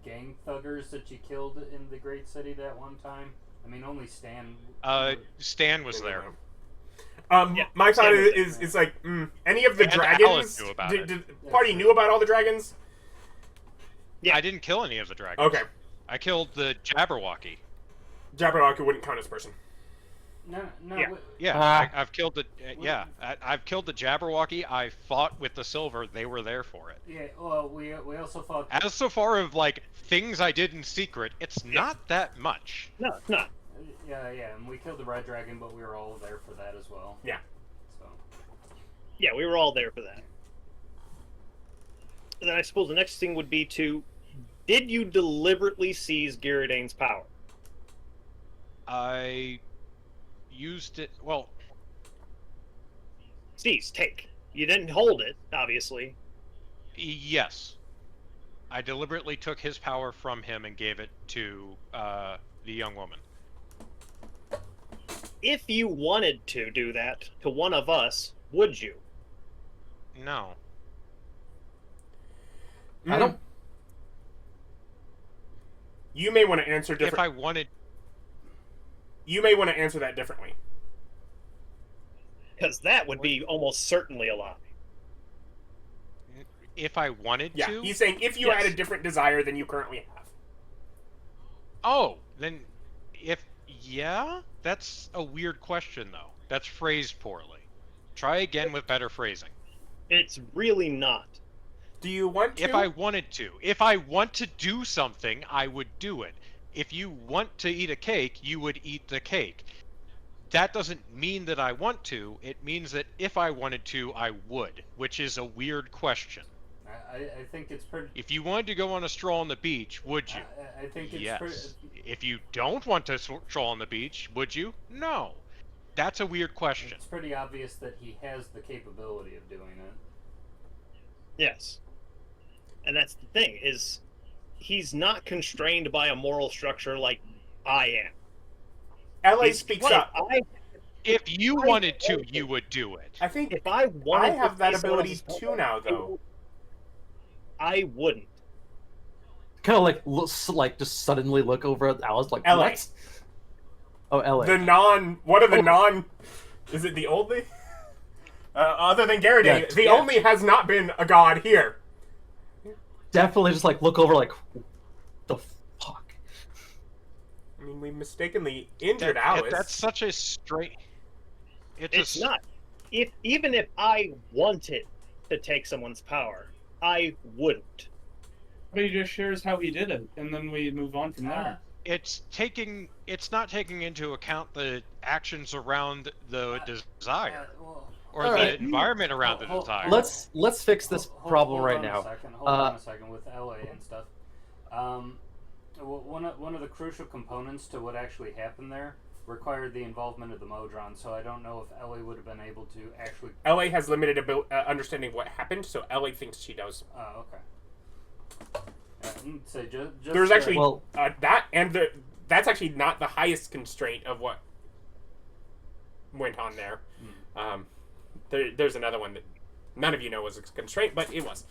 E: gang thuggers that you killed in the Great City that one time? I mean, only Stan.
F: Stan was there.
A: My thought
D: Stan was
A: is like any of the
F: And
A: dragons.
F: Alice knew about it.
A: Did the party knew about all the dragons?
D: Yeah.
F: I didn't kill any of the dragons.
A: Okay,
F: I killed the Jabberwocky.
A: Jabberwocky wouldn't count as person.
E: No.
D: Yeah.
F: Yeah, I've killed the. I've killed the Jabberwocky. I fought with the Silver. They were there for it.
E: Yeah. Well, we also fought.
F: As so far of things I did in secret, it's not that much.
D: No, it's not.
E: Yeah, and we killed the Red Dragon, but we were all there for that as well.
A: Yeah.
E: So.
D: Yeah, we were all there for that. And then I suppose the next thing would be did you deliberately seize Gyridane's power?
F: I used it. Well,
D: Seize, take. You didn't hold it, obviously.
F: yes. I deliberately took his power from him and gave it to the young woman.
D: If you wanted to do that to one of us, would you?
F: No.
C: I don't.
A: You may want to answer different.
F: If I wanted.
A: You may want to answer that differently.
D: Because that would be almost certainly a lie.
F: If I wanted
A: Yeah,
F: to.
A: he's saying if you
D: Yes.
A: had a different desire than you currently have.
F: Oh, then yeah, that's a weird question though. That's phrased poorly. Try again with better phrasing.
D: It's really not.
A: Do you want to?
F: If I wanted to. If I want to do something, I would do it. If you want to eat a cake, you would eat the cake. That doesn't mean that I want to. It means that if I wanted to, I would, which is a weird question.
E: I think it's pretty.
F: If you wanted to go on a stroll on the beach, would you?
E: I think it's
F: Yes.
E: pretty.
F: If you don't want to stroll on the beach, would you? No. That's a weird question.
E: It's pretty obvious that he has the capability of doing it.
D: Yes. And that's the thing, is he's not constrained by a moral structure like I am.
A: LA
D: He's-
A: speaks
D: what
A: up.
F: If you wanted to, you would do it.
A: I think
D: If I wanted
A: I have
D: to
A: that
D: be someone
A: ability
D: else's
A: too now, though.
D: I wouldn't.
C: Kind of just suddenly look over at Alice like,
A: LA.
C: what? Oh, LA.
A: What are the non? Is it the only? Other than Garriday,
C: Yeah,
A: the
C: yeah.
A: only has not been a god here.
C: Definitely just look over the fuck.
A: I mean, we mistakenly injured Alice.
F: That's such a straight.
D: It's not. Even if I wanted to take someone's power, I wouldn't.
B: But he just shares how he did it, and then we move on from there.
F: It's not taking into account the actions around the desire or the
C: Alright.
F: environment around the desire.
C: Let's fix this problem right
E: on
C: now.
E: Hold on a second with LA and stuff. One of the crucial components to what actually happened there required the involvement of the Modron, so I don't know if LA would have been able to actually.
A: LA has limited understanding of what happened, so LA thinks she does.
E: Oh, okay. So just
A: There's actually
C: Well-
A: that's actually not the highest constraint of what went on there. There's another one that none of you know was a constraint, but it was.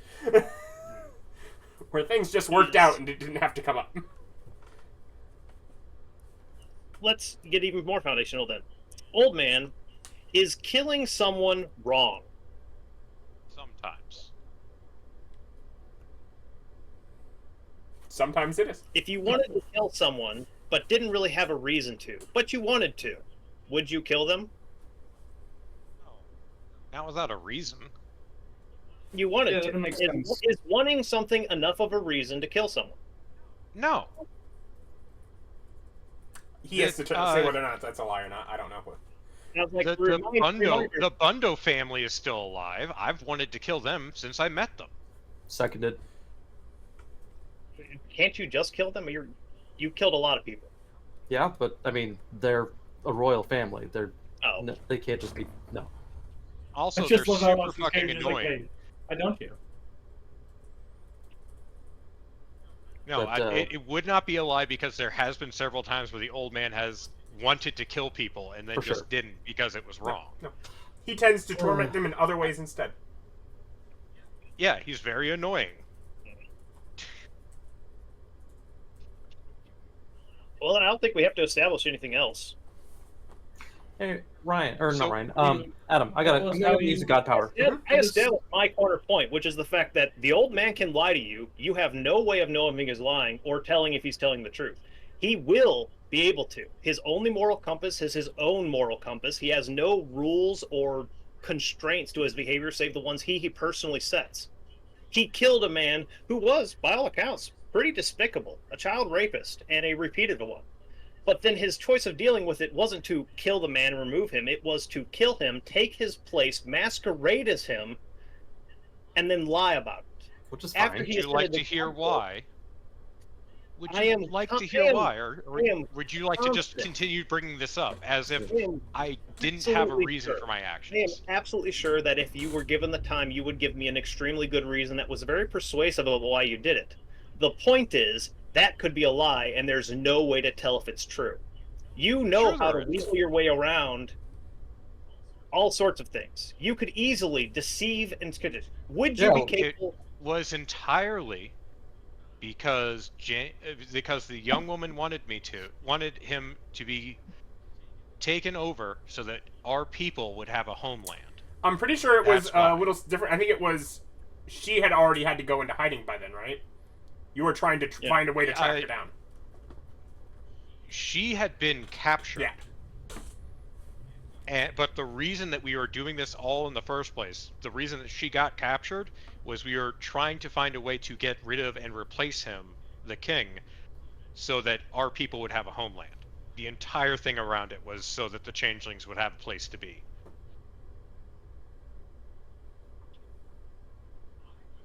A: Where things just worked out and it didn't have to come up.
D: Let's get even more foundational then. Old man, is killing someone wrong?
F: Sometimes.
A: Sometimes it is.
D: If you wanted to kill someone, but didn't really have a reason to, but you wanted to, would you kill them?
F: Not without a reason.
D: You wanted
B: Yeah,
D: to.
B: that makes sense.
D: Is wanting something enough of a reason to kill someone?
F: No.
A: He has to say whether or not that's a lie or not. I don't know.
D: I was like,
F: The Bundo family is still alive. I've wanted to kill them since I met them.
C: Seconded.
D: Can't you just kill them? You killed a lot of people.
C: Yeah, but I mean, they're a royal family.
D: Oh.
C: No, they can't just be no.
F: Also,
B: I
F: they're
B: just love how
F: super
B: much these
F: fucking
B: characters are like,
F: annoying.
B: wait, I don't care.
F: No,
C: But,
F: it would not be a lie because there has been several times where the old man has wanted to kill people and then
C: For
F: just
C: sure.
F: didn't because it was wrong.
A: No. He tends to torment them in other ways instead.
F: Yeah, he's very annoying.
D: Well, then I don't think we have to establish anything else.
C: Hey, Ryan, or
F: So-
C: not Ryan. Adam, I'm
B: Well,
C: gonna
B: how
C: use
B: you-
C: a god power.
D: I established my corner point, which is the fact that the old man can lie to you. You have no way of knowing if he's lying or telling if he's telling the truth. He will be able to. His only moral compass is his own moral compass. He has no rules or constraints to his behavior save the ones he personally sets. He killed a man who was, by all accounts, pretty despicable, a child rapist, and a repeated one. But then his choice of dealing with it wasn't to kill the man and remove him. It was to kill him, take his place, masquerade as him, and then lie about it.
C: Which is
D: After
C: fine.
D: he
F: Would you like to
D: ascended
F: hear
D: the
F: why? Would
D: I
F: you
D: am-
F: like
D: I
F: to hear
D: am-
F: why, or
D: I am
F: would you like to just
D: confident.
F: continue bringing this up as if
D: I am
F: I didn't have a
D: absolutely
F: reason
D: sure.
F: for my
D: I am
F: actions?
D: absolutely sure that if you were given the time, you would give me an extremely good reason that was very persuasive of why you did it. The point is, that could be a lie, and there's no way to tell if it's true. You know
F: Sure
D: how
F: there
D: to
F: is.
D: weasel your way around all sorts of things. You could easily deceive and would you
C: Yeah,
D: be
C: well,
D: capable?
F: Was entirely because the young woman wanted him to be taken over so that our people would have a homeland.
A: I'm pretty sure it was
F: That's why.
A: a little different. I think it was she had already had to go into hiding by then, right? You were trying to
D: Yeah.
A: find a way to track her down.
F: She had been captured.
A: Yeah.
F: But the reason that we were doing this all in the first place, the reason that she got captured, was we were trying to find a way to get rid of and replace him, the king, so that our people would have a homeland. The entire thing around it was so that the changelings would have a place to be.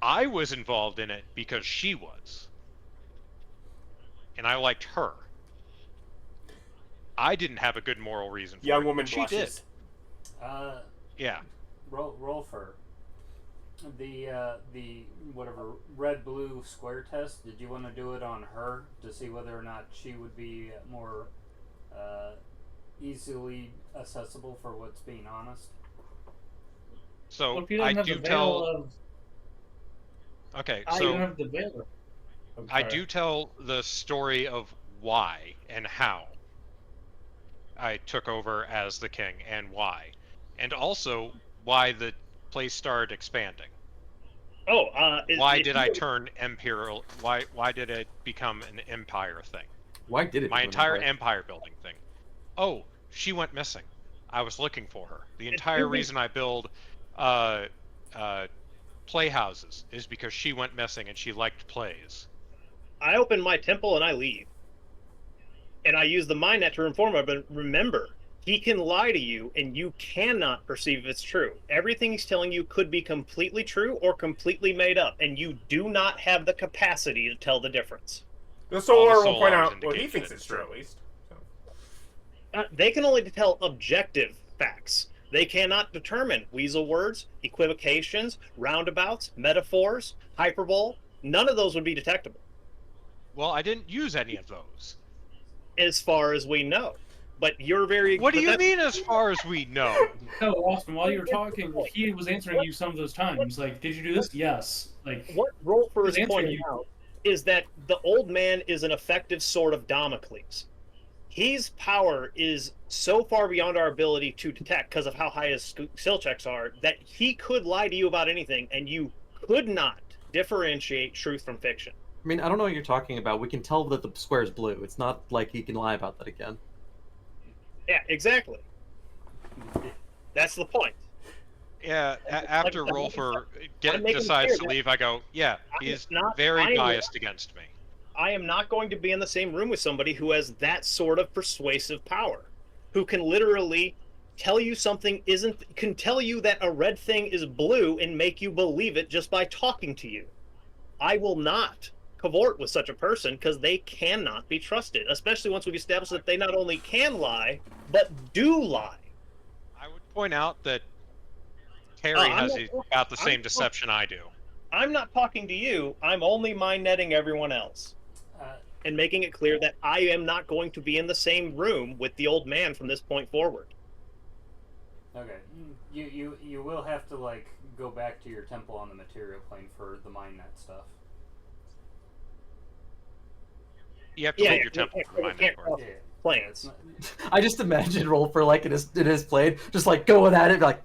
F: I was involved in it because she was. And I liked her. I didn't have a good moral reason for
A: Young
F: it.
A: woman
F: She
A: blushes.
F: Yeah.
E: Rolfur, the whatever red blue square test. Did you want to do it on her to see whether or not she would be more easily accessible for what's being honest?
F: So
B: Well, if you don't
F: I
B: have
F: do
B: the veil
F: tell.
B: of,
F: Okay,
B: you don't
F: so
B: have the veil. I'm
F: I
B: sorry.
F: do tell the story of why and how I took over as the king and why, and also why the place started expanding. Why did I turn imperial? Why did it become an empire thing?
C: Why did it?
F: My
C: become an
F: entire
C: empire?
F: empire building thing. Oh, she went missing. I was looking for her. The
D: It
F: entire
D: could be-
F: reason I build playhouses is because she went missing and she liked plays.
D: I open my temple and I leave. And I use the mind net to inform her, but remember, he can lie to you and you cannot perceive if it's true. Everything he's telling you could be completely true or completely made up, and you do not have the capacity to tell the difference.
A: The Solar will
F: Solars
A: point out, well, he
F: indicate
A: thinks
F: that
A: it's
F: it's
A: true
F: true.
A: at least. So.
D: They can only tell objective facts. They cannot determine weasel words, equivocations, roundabouts, metaphors, hyperbole. None of those would be detectable,
F: Well, I didn't use any of those.
D: as far as we know. But you're very.
F: What do
D: but
F: you
D: that's-
F: mean, as far as we know?
B: No, Austin, while you were talking, he was answering you some of those times. Like, did you do this? Yes. Like,
D: What Rolfur is
B: He's answering
D: pointing
B: you.
D: out is that the old man is an effective sword of Damocles. His power is so far beyond our ability to detect because of how high his skill checks are that he could lie to you about anything and you could not differentiate truth from fiction.
C: I mean, I don't know what you're talking about. We can tell that the square is blue. It's not like he can lie about that again.
D: Yeah, exactly. That's the point.
F: Yeah, after
D: I'm
F: Rolfur
D: I'm making
F: decides
D: clear
F: to
D: that
F: leave, I go, yeah,
D: I
F: he's
D: am not- I
F: very
D: am
F: biased against me.
D: I am not going to be in the same room with somebody who has that sort of persuasive power, who can literally tell you something can tell you that a red thing is blue and make you believe it just by talking to you. I will not cavort with such a person because they cannot be trusted, especially once we've established that they not only can lie, but do lie.
F: I would point out that Terry
D: I'm
F: has
D: not-
F: about the
D: I'm
F: same
D: not-
F: deception I do.
D: I'm not talking to you. I'm only mind netting everyone else and making it clear that I am not going to be in the same room with the old man from this point forward.
E: Okay, you will have to like go back to your temple on the material plane for the mind net stuff.
F: You have to leave your temple for my
D: can't
F: network.
D: cross
E: Yeah,
D: planes.
E: it's not,
C: I just imagine Rolfur like in his plane, just like going at it, like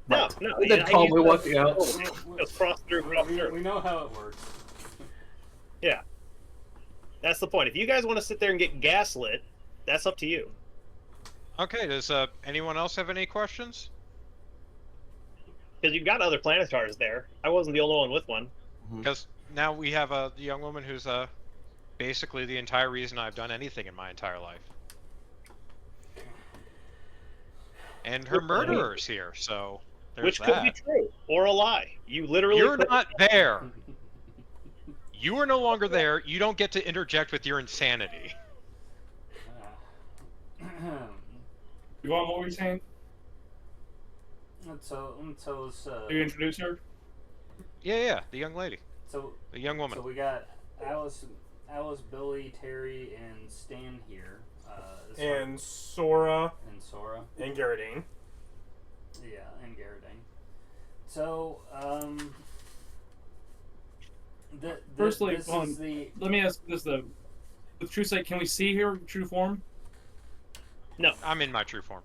D: No,
C: right.
D: no.
C: And then calmly walking out.
D: Just cross through.
E: we know how it works.
D: Yeah. That's the point. If you guys want to sit there and get gaslit, that's up to you.
F: Okay, does anyone else have any questions?
D: Because you've got other planetars there. I wasn't the only one with one.
F: Because now we have a young woman who's basically the entire reason I've done anything in my entire life. And her murderer's here, so there's
D: Which
F: that.
D: could be true or a lie. You literally
F: You're
D: could-
F: not there. You are no longer there. You don't get to interject with your insanity.
B: You want what we're saying?
E: So
B: Do you introduce her?
F: Yeah, the young lady,
E: so
F: the young woman.
E: so we got Alice, Billy, Terry, and Stan here.
A: And Sora
E: and Sora.
A: and Garradine.
E: Yeah, and Garradine. So,
B: Firstly,
E: this
B: hold on.
E: is the
B: Let me ask this though. With true sight, can we see her true form?
D: No.
F: I'm in my true form.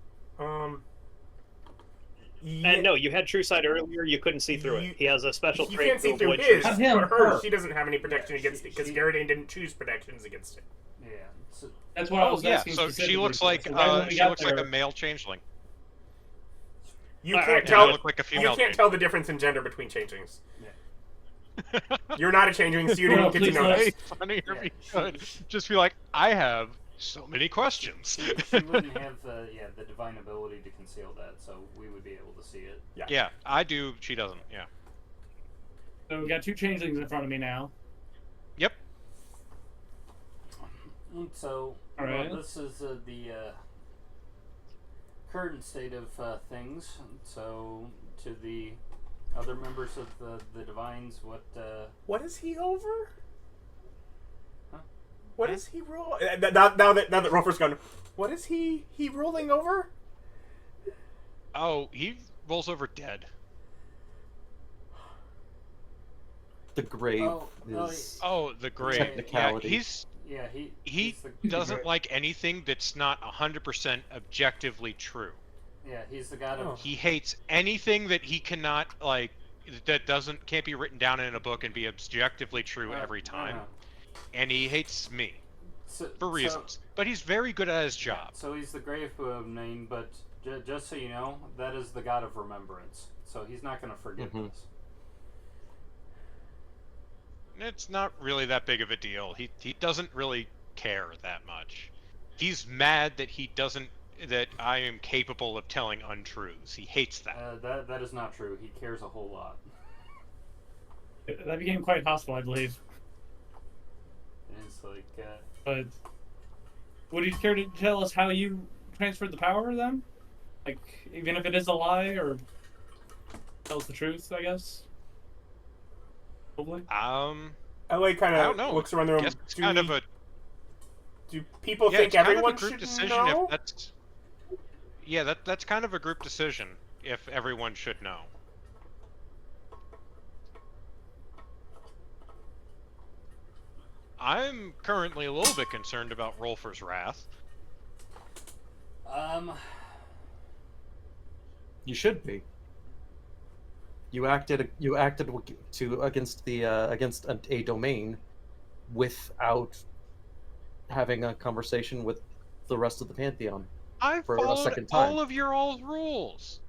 A: Yeah,
D: No, you had True Sight earlier. You couldn't see through it. He has a special
A: you
D: trait
A: can't see
D: to
A: through
D: avoid
A: his.
D: True
B: Not
D: Sight.
B: him,
A: For her,
B: her.
A: she doesn't have any protection
E: Yeah,
A: against it because
E: she-
A: Garradine didn't choose protections against it.
E: yeah. So,
B: That's what I was
F: Yeah,
B: asking.
F: so she
B: specifically.
F: looks like
B: So right when we got
F: a
B: there-
F: male changeling.
A: You
D: Alright,
A: can't
F: And
A: tell.
F: I look like a
A: You
F: female.
A: can't tell the difference in gender between changelings.
F: tell.
A: You're not a changeling, so you
B: No,
A: didn't get to
B: please
A: know
B: let
A: this.
F: It's funnier
E: Yeah,
F: if you
E: she-
F: could just be like, I have so many questions.
E: she wouldn't have the divine ability to conceal that, so we would be able to see it.
F: Yeah, I do. She doesn't. Yeah.
B: So we got two changelings in front of me now.
F: Yep.
E: So,
B: All right.
E: this is the current state of things. So, to the other members of the Divines,
A: What is he over?
E: Huh?
A: What is he roll? Now that Rolfur's gone, what is he rolling over?
F: Oh, he rolls over dead.
C: The grave
E: Oh,
C: is
F: Oh, the grave.
C: Technicality.
F: Yeah,
E: yeah,
F: he
E: he's the,
F: doesn't like anything that's not 100% objectively true.
E: yeah, he's the god
A: Oh.
E: of
F: He hates anything that he cannot like that can't be written down in a book and be objectively true every time. And he hates me
E: So,
F: for reasons. But he's very good at his job.
E: So he's the grave name, but just so you know, that is the god of remembrance. So he's not going to forget
C: Mhm.
E: this.
F: It's not really that big of a deal. He doesn't really care that much. He's mad that I am capable of telling untruths. He hates that.
E: That is not true. He cares a whole lot.
B: That became quite hostile, I believe.
E: And it's like,
B: But would you care to tell us how you transferred the power then? Like, even if it is a lie, or tell us the truth, I guess? Hopefully.
A: LA kind
F: I don't know.
A: of looks around the room.
F: Guess it's
A: Do
F: kind of a
A: people
F: yeah,
A: think
F: it's kind
A: everyone
F: of a group
A: should
F: decision
A: know?
F: if that's that's kind of a group decision if everyone should know. I'm currently a little bit concerned about Rolfur's wrath.
C: You should be. You acted against a domain without having a conversation with the rest of the pantheon.
F: I
C: For a
F: followed
C: second time.
F: all of your all's rules.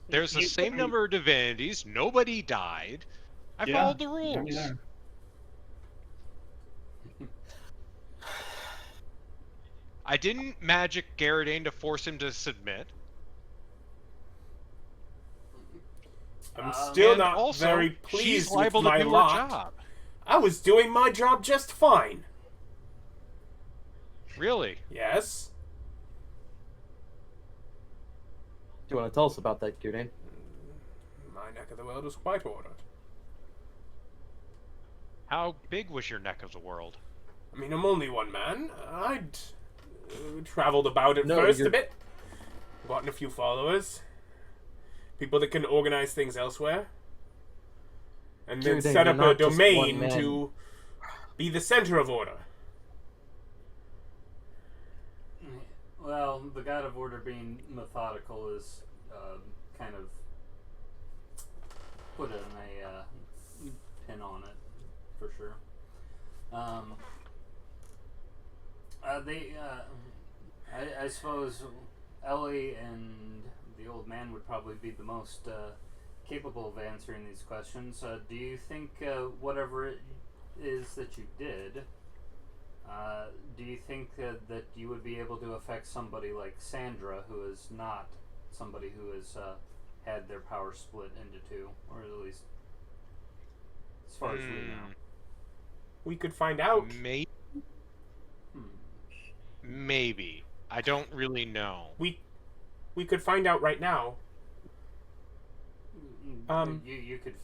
F: There's the same number of divinities. Nobody died. I
B: Yeah,
F: followed the
B: Yeah,
F: rules.
B: yeah.
F: I didn't magic Garradine to force him to submit.
A: I'm still
F: And
A: not
F: also,
A: very
F: she's
A: pleased with
F: liable
A: my
F: to do
A: lot.
F: her job.
A: I was doing my job just fine.
F: Really?
A: Yes?
C: Do you want to tell us about that, Cutie?
A: My neck of the world was quite ordered.
F: How big was your neck of the world?
A: I mean, I'm only one man. I'd traveled about at
C: No,
A: first
C: you're-
A: a bit. Gotten a few followers. People that can organize things elsewhere. And then
C: Dude,
A: set
C: you're
A: up a
C: not just one
A: domain
C: man.
A: to be the center of order.
E: Well, the god of order being methodical is kind of put a pin on it, for sure. I suppose Ellie and the old man would probably be the most capable of answering these questions. Do you think whatever it is that you did, do you think that you would be able to affect somebody like Sandra, who is not somebody who has had their power split into two, or at least as far as we know?
A: We could find out.
F: Maybe. Maybe. I don't really know.
A: We could find out right now.
E: You could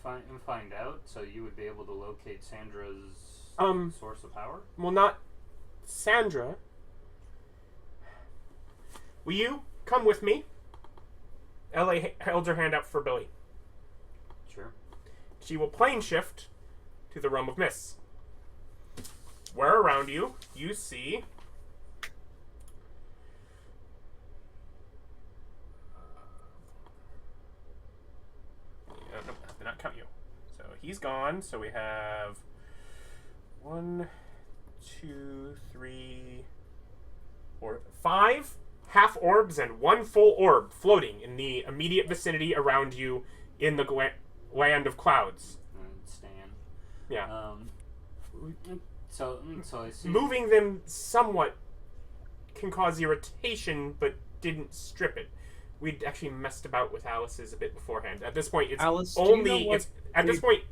E: find out, so you would be able to locate Sandra's source of power?
A: Well, not Sandra. Will you come with me? Ellie held her hand up for Billy.
E: Sure.
A: She will plane shift to the realm of mists. Where around you, you see no, did not count you. So he's gone. So we have 1, 2, 3, 4, 5 half orbs and 1 full orb floating in the immediate vicinity around you in the land of clouds.
E: Stan.
A: Yeah.
E: So I see.
A: Moving them somewhat can cause irritation, but didn't strip it. We'd actually messed about with Alice's a bit beforehand. At this point, it's
C: Alice, do you
A: only
C: know what
A: it's at this point,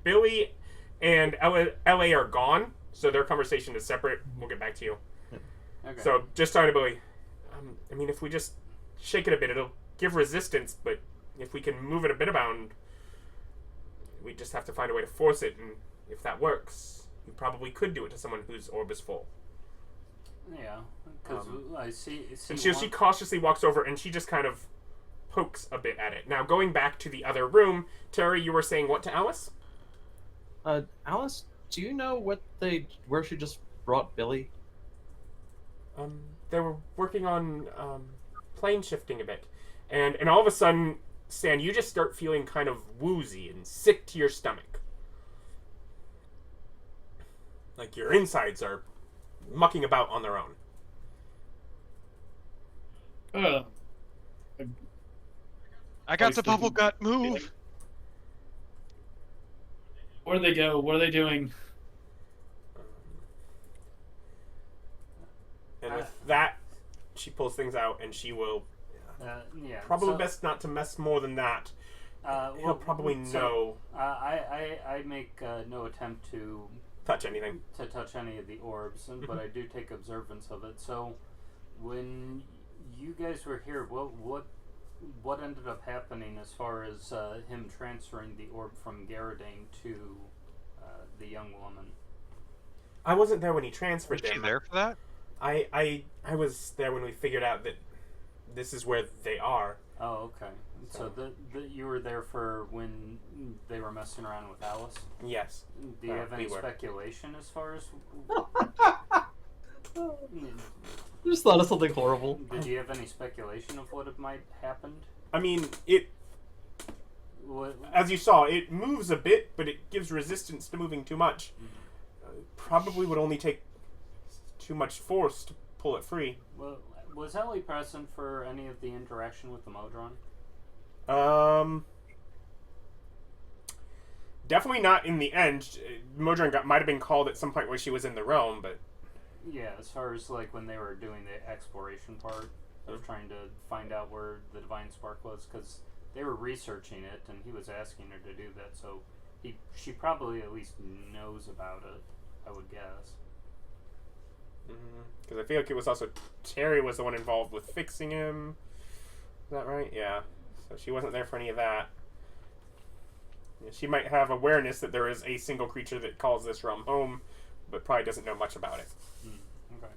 A: Billy and LA are gone, so their conversation is separate. We'll get back to you.
E: Okay.
A: So just talking to Billy. I mean, if we just shake it a bit, it'll give resistance. But if we can move it a bit around, we just have to find a way to force it. And if that works, you probably could do it to someone whose orb is full.
E: Yeah, because I see.
A: And she cautiously walks over and she just kind of pokes a bit at it. Now, going back to the other room, Terry, you were saying what to Alice?
C: Alice, do you know where she just brought Billy?
A: They were working on plane shifting a bit, and all of a sudden, Stan, you just start feeling kind of woozy and sick to your stomach. Like your insides are mucking about on their own.
F: I got the bubble gut. Move.
B: Where do they go? What are they doing?
A: And with that, she pulls things out, and she will
E: yeah.
A: probably best not to mess more than that. He'll probably know.
E: I make no attempt to
A: Touch anything.
E: touch any of the orbs, but I do take observance of it. So, when you guys were here, what ended up happening as far as him transferring the orb from Garadane to the young woman?
A: I wasn't there when he transferred
F: Was she
A: them.
F: there for that?
A: I was there when we figured out that this is where they are.
E: Oh, okay. So you were there for when they were messing around with Alice?
A: Yes.
E: Do you have any
A: we were.
E: speculation as far as...
C: I just thought of something horrible.
E: Did you have any speculation of what might happened?
A: I mean,
E: What,
A: as you saw, it moves a bit, but it gives resistance to moving too much. Probably would only take too much force to pull it free.
E: well, was Ellie present for any of the interaction with the Modron?
A: Definitely not in the end. Modron might have been called at some point where she was in the realm, but
E: Yeah, as far as like when they were doing the exploration part of trying to find out where the Divine Spark was, because they were researching it and he was asking her to do that, so She probably at least knows about it, I would guess.
A: Because I feel like it was also Terry was the one involved with fixing him. Is that right? Yeah. So she wasn't there for any of that. Yeah, she might have awareness that there is a single creature that calls this realm home, but probably doesn't know much about it.
E: Okay.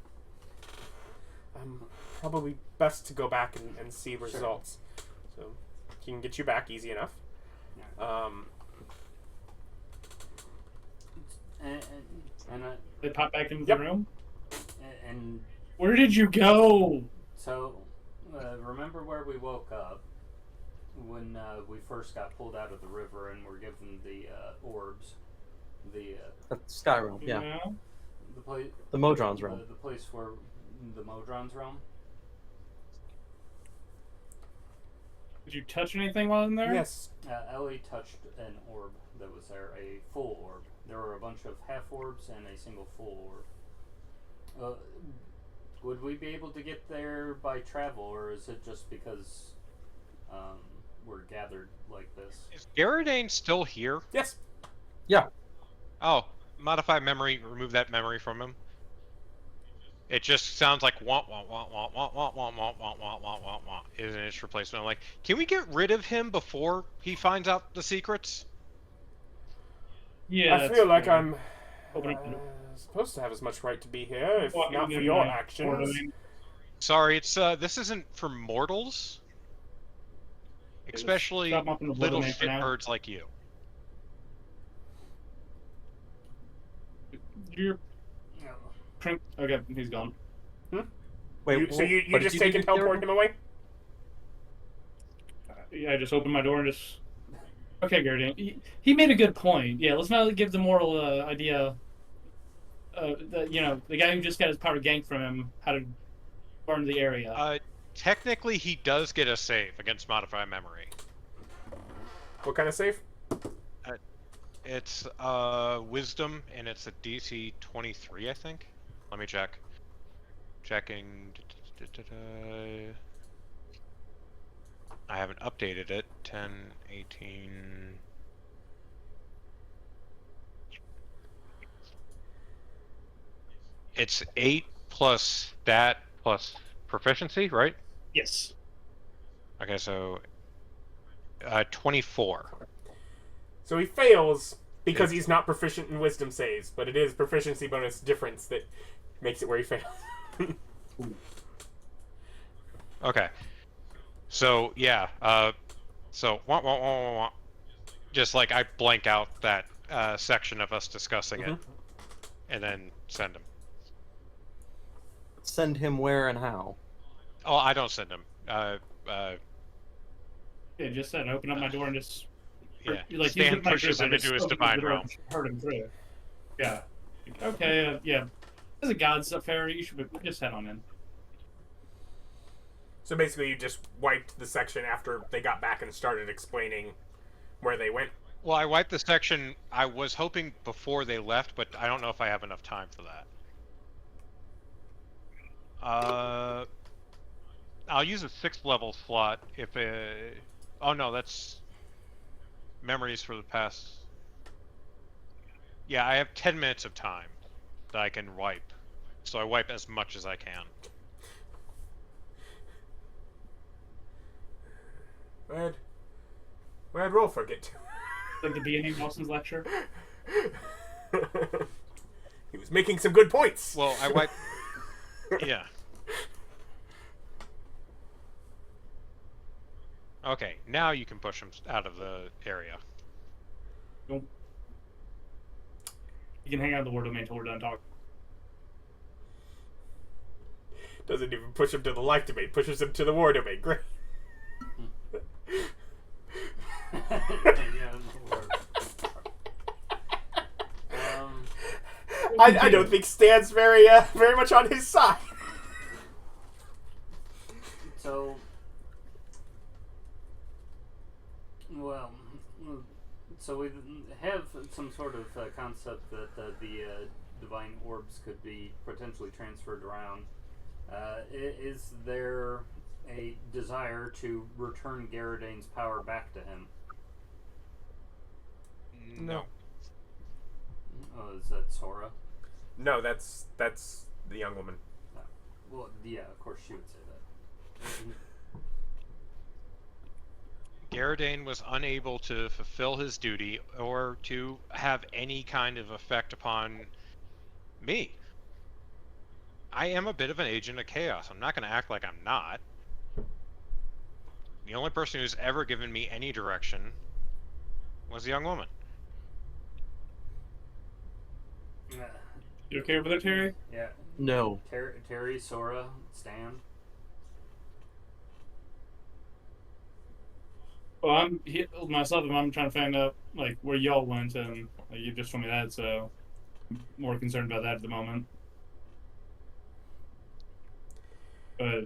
A: Probably best to go back and see results. So he can get you back easy enough.
E: Yeah.
B: They pop back into
A: Yep.
B: the room.
E: And
B: Where did you go?
E: so, remember where we woke up when we first got pulled out of the river and were given the orbs, the
C: Sky realm, yeah.
B: No.
E: the place,
C: The Modron's realm.
E: the place where the Modron's realm.
B: Did you touch anything while in there?
A: Yes.
E: Ellie touched an orb that was there, a full orb. There were a bunch of half orbs and a single full orb. Would we be able to get there by travel, or is it just because we're gathered like this?
F: Is Garadane still here?
A: Yes.
C: Yeah.
F: Oh, modify memory. Remove that memory from him. It just sounds like wah wah wah wah wah wah wah wah wah wah wah wah wah is in its replacement. I'm like, can we get rid of him before he finds out the secrets?
B: Yeah.
A: I
B: that's
A: feel like
B: fair.
A: I'm
B: Open up the-
A: supposed to have as much right to be here, if
B: Walking
A: not for
B: in
A: your
B: my
A: actions.
B: ordering.
F: Sorry, it's this isn't for mortals. Especially
B: drop him off in the
F: little
B: Borderland for now.
F: shitbirds like you.
B: You're okay. He's gone.
C: Wait,
A: So you
C: what did
A: just
C: do
A: take
C: to
A: and teleport
C: Garadane?
A: him away?
B: Yeah, I just opened my door and just. Okay, Garadane. He made a good point. Yeah, let's not give the moral idea. The guy who just got his power ganked from him, how to burn the area.
F: Technically, he does get a save against modify memory.
A: What kind of save?
F: It's wisdom, and it's a DC 23, I think. Let me check. Checking. I haven't updated it. 10, 18. It's 8 plus stat plus proficiency, right?
D: Yes.
F: Okay, so 24.
A: So he fails because he's not proficient in wisdom saves, but it is proficiency bonus difference that makes it where he fails.
F: Okay. So yeah, so wah, wah, wah, wah, wah. Just like I blank out that section of us discussing it, and then send him.
C: Send him where and how?
F: Oh, I don't send him.
B: Yeah, just said open up my door and just.
F: Yeah.
B: Like,
F: Stan
B: he's in my
F: pushes
B: group,
F: him
B: I just
F: into his
B: opened
F: divine
B: the door
F: realm.
B: and Heard him through. Yeah. Okay. Yeah. This is a God's affair. You should just head on in.
A: So basically, you just wiped the section after they got back and started explaining where they went.
F: Well, I wiped the section I was hoping before they left, but I don't know if I have enough time for that. I'll use a 6th level slot if oh no, that's memories for the past. Yeah, I have 10 minutes of time that I can wipe. So I wipe as much as I can.
A: Where'd Rolfur get to?
B: Like the beginning of Nelson's lecture.
A: He was making some good points.
F: Well, I wipe. Yeah. Okay, now you can push him out of the area.
B: Nope. You can hang out in the war domain until we're done talking.
A: Doesn't even push him to the life domain, pushes him to the war domain. Great. I don't think Stan's very much on his side.
E: So, well, so we have some sort of concept that the divine orbs could be potentially transferred around. Is there a desire to return Garadane's power back to him?
F: No.
E: Oh, is that Sora?
A: No, that's the young woman.
E: No. Well, yeah, of course she would say that.
F: Garadane was unable to fulfill his duty or to have any kind of effect upon me. I am a bit of an agent of chaos. I'm not going to act like I'm not. The only person who's ever given me any direction was the young woman.
B: You okay over there, Terry?
E: Yeah.
C: No.
E: Terry, Sora, Stan.
B: Well, myself, I'm trying to find out like where y'all went, and like, you just told me that, so I'm more concerned about that at the moment. But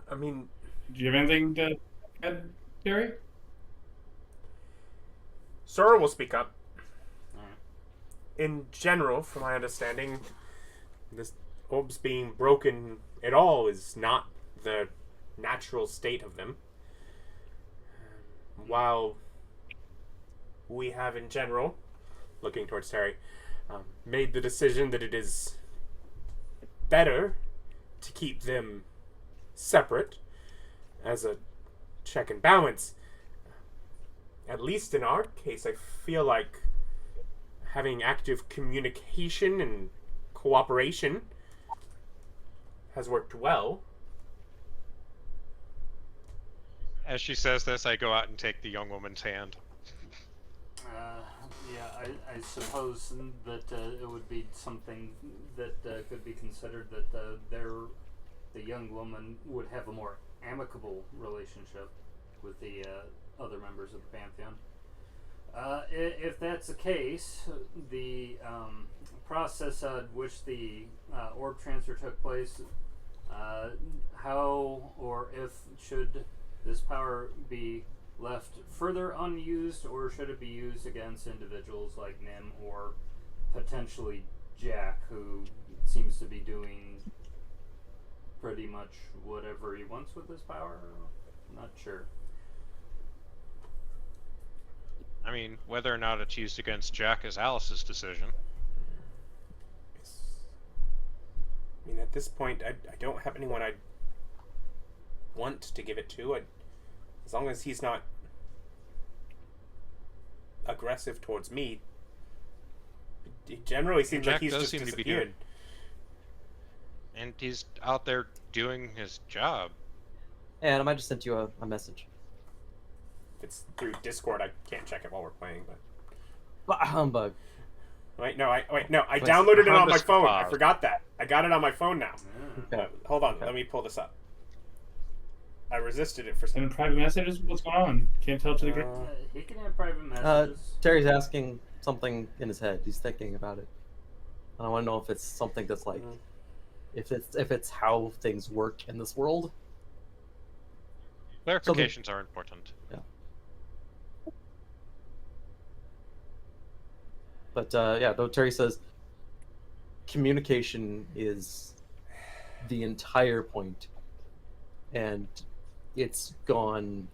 A: I mean,
B: do you have anything to add, Terry?
A: Sora will speak up.
E: Alright.
A: In general, from my understanding, this orbs being broken at all is not the natural state of them. While we have, in general, looking towards Terry, made the decision that it is better to keep them separate as a check and balance. At least in our case, I feel like having active communication and cooperation has worked well.
F: As she says this, I go out and take the young woman's hand.
E: Yeah, I suppose that it would be something that could be considered that the young woman would have a more amicable relationship with the other members of the pantheon. If that's the case, the process at which the orb transfer took place, how or if should this power be left further unused, or should it be used against individuals like Nim or potentially Jack, who seems to be doing pretty much whatever he wants with this power? I'm not sure.
F: I mean, whether or not it's used against Jack is Alice's decision.
A: I mean, at this point, I don't have anyone I want to give it to. As long as he's not aggressive towards me, it generally seems
F: Jack
A: like he's
F: does
A: just
F: seem to be
A: disappeared.
F: And he's out there doing his job.
C: And I might just send you a message.
A: If it's through Discord, I can't check it while we're playing. But
C: Bah, humbug.
A: I
C: Wait,
A: downloaded it on my
F: Honest
A: phone. I
F: file.
A: forgot that. I got it on my phone now.
E: Yeah.
C: Okay.
A: Hold on,
C: Okay.
A: let me pull this up. I resisted it for some.
B: Sending private messages? What's going on? Can't tell to the group.
E: He can have private messages.
C: Terry's asking something in his head. He's thinking about it. And I want to know if it's something that's like, if it's how things work in this world.
F: Clarifications are important.
C: But yeah, though Terry says communication is the entire point, and it's gone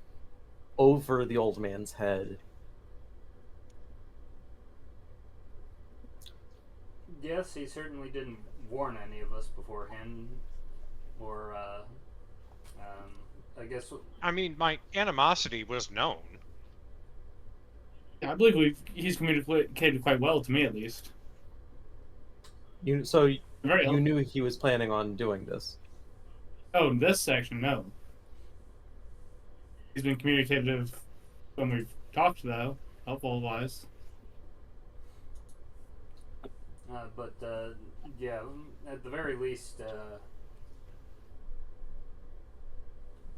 C: over the old man's head.
E: Yes, he certainly didn't warn any of us beforehand, or I guess.
F: I mean, my animosity was known.
B: I believe he's communicated quite well to me, at least.
C: So
B: Very
C: you
B: helpful.
C: knew he was planning on doing this.
B: Oh, in this section, no. He's been communicative when we've talked, though, helpful-wise.
E: But yeah, at the very least,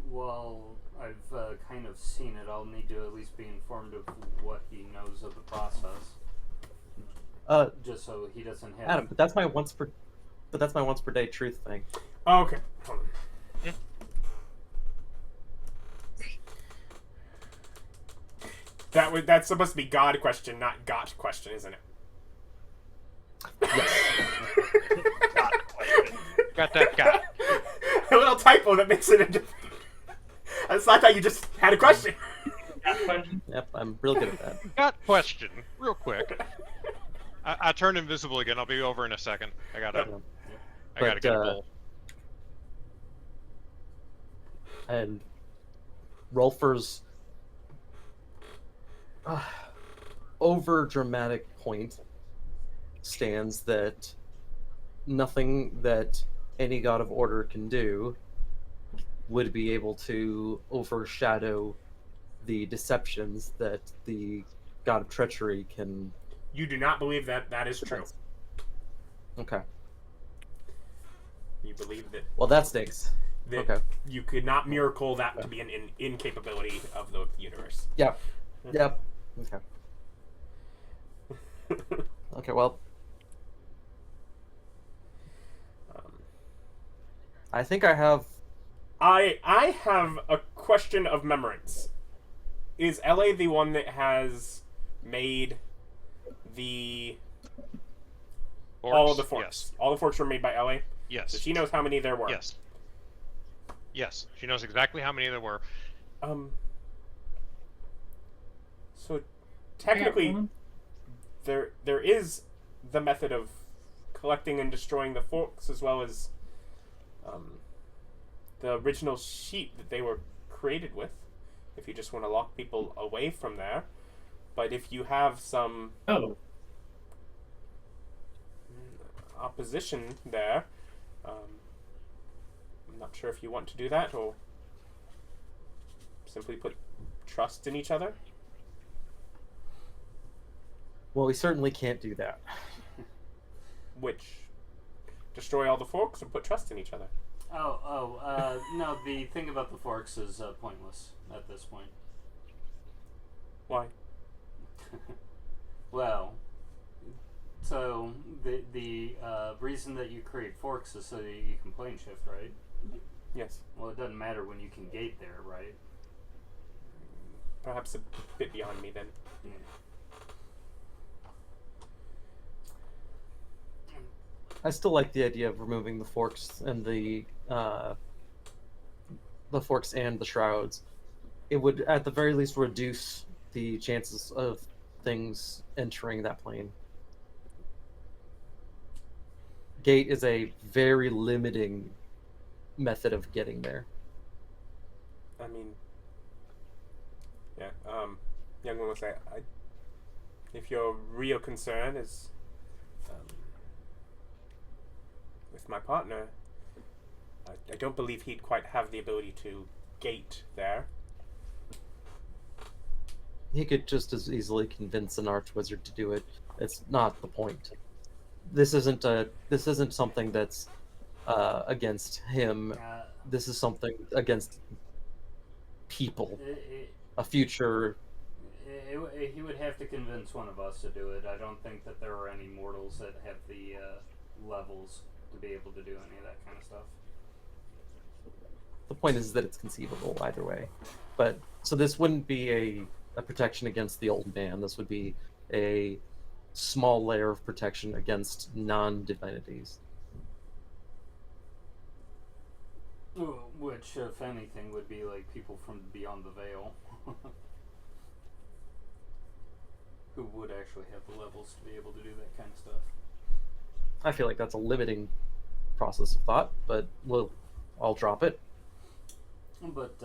E: while I've kind of seen it, I'll need to at least be informed of what he knows of the process, just so he doesn't have.
C: Adam, but that's my once per day truth thing.
A: Oh, okay. Hold on. That's supposed to be God question, not got question, isn't it?
F: Got that guy.
A: A little typo that makes it into. I thought you just had a question.
B: Question.
C: Yep, I'm real good at that.
F: Got question, real quick. I turn invisible again. I'll be over in a second. I gotta
C: But,
F: get a bowl.
C: And Rolfur's over dramatic point stands that nothing that any god of order can do would be able to overshadow the deceptions that the god of treachery can.
A: You do not believe that that is true.
C: Okay.
A: You believe that,
C: Well, that stinks.
A: that
C: Okay.
A: you could not miracle that to be an incapability of the universe.
C: Yep. Yep. Okay. Okay, well. I think I have.
A: I have a question of memorance. Is LA the one that has made the all of the forks?
F: Yes.
A: All the forks were made by LA?
F: Yes.
A: So she knows how many there were.
F: Yes. Yes. She knows exactly how many there were.
A: So technically there is the method of collecting and destroying the forks, as well as the original sheet that they were created with, if you just want to lock people away from there. But if you have some opposition there, I'm not sure if you want to do that or simply put trust in each other.
C: Well, we certainly can't do that.
A: Which? Destroy all the forks or put trust in each other?
E: No, the thing about the forks is pointless at this point.
A: Why?
E: Well, so the reason that you create forks is so that you can plane shift, right?
A: Yes.
E: Well, it doesn't matter when you can gate there, right?
A: Perhaps a bit beyond me then.
E: Yeah.
C: I still like the idea of removing the forks and the forks and the shrouds. It would, at the very least, reduce the chances of things entering that plane. Gate is a very limiting method of getting there.
A: I mean, yeah. Young one will say, if your real concern is with my partner, I don't believe he'd quite have the ability to gate there.
C: He could just as easily convince an archwizard to do it. It's not the point. This isn't something that's against him. This is something against people. A future.
E: He would have to convince one of us to do it. I don't think that there are any mortals that have the levels to be able to do any of that kind of stuff.
C: The point is that it's conceivable either way. But so this wouldn't be a protection against the old man. This would be a small layer of protection against non-divinities.
E: Which, if anything, would be like people from beyond the veil. Who would actually have the levels to be able to do that kind of stuff.
C: I feel like that's a limiting process of thought, but I'll drop it.
E: But,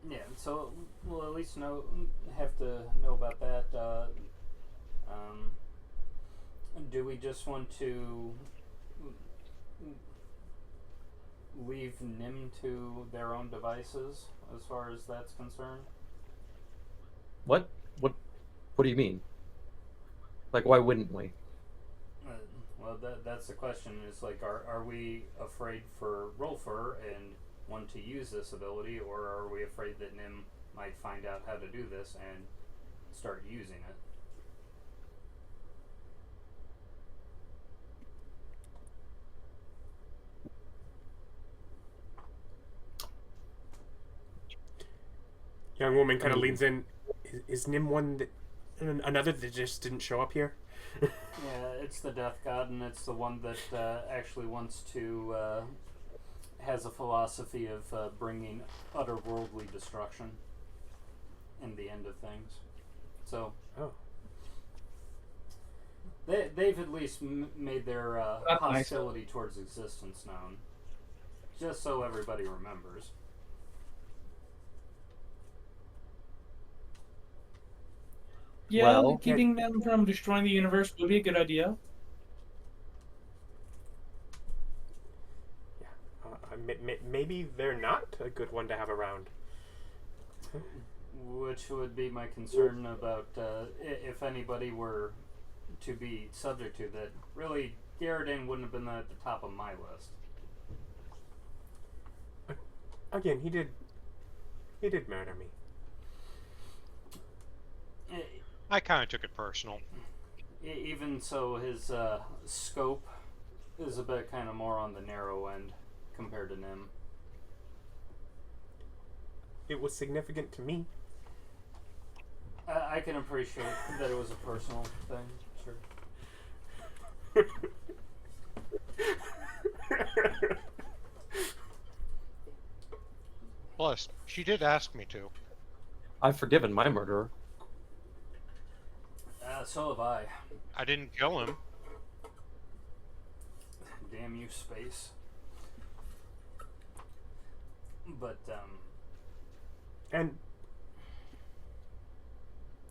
E: yeah, so we'll at least have to know about that. Do we just want to leave Nim to their own devices as far as that's concerned?
C: What do you mean? Like, why wouldn't we?
E: Well, that's the question. Is like, are we afraid for Rolfur and want to use this ability, or are we afraid that Nim might find out how to do this and start using it?
A: Young woman kind of leans in. Is Nim one that another that just didn't show up here?
E: Yeah, it's the Death God, and it's the one that actually wants to has a philosophy of bringing otherworldly destruction. in the end of things. So
A: Oh.
E: they've at least made their
B: That's nice.
E: hostility towards existence known, just so everybody remembers.
B: Yeah,
C: Well-
B: keeping them from destroying the universe would be a good idea.
A: Maybe they're not a good one to have around.
E: Which would be my concern about if anybody were to be subject to that. Really, Garridan wouldn't have been at the top of my list.
A: Again, he did murder me.
F: I kind of took it personal.
E: Even so, his scope is a bit kind of more on the narrow end compared to Nim.
A: It was significant to me.
E: I can appreciate that it was a personal thing, sure.
F: Plus, she did ask me to.
C: I've forgiven my murderer.
E: So have I.
F: I didn't kill him.
E: Damn you, space. But,
A: And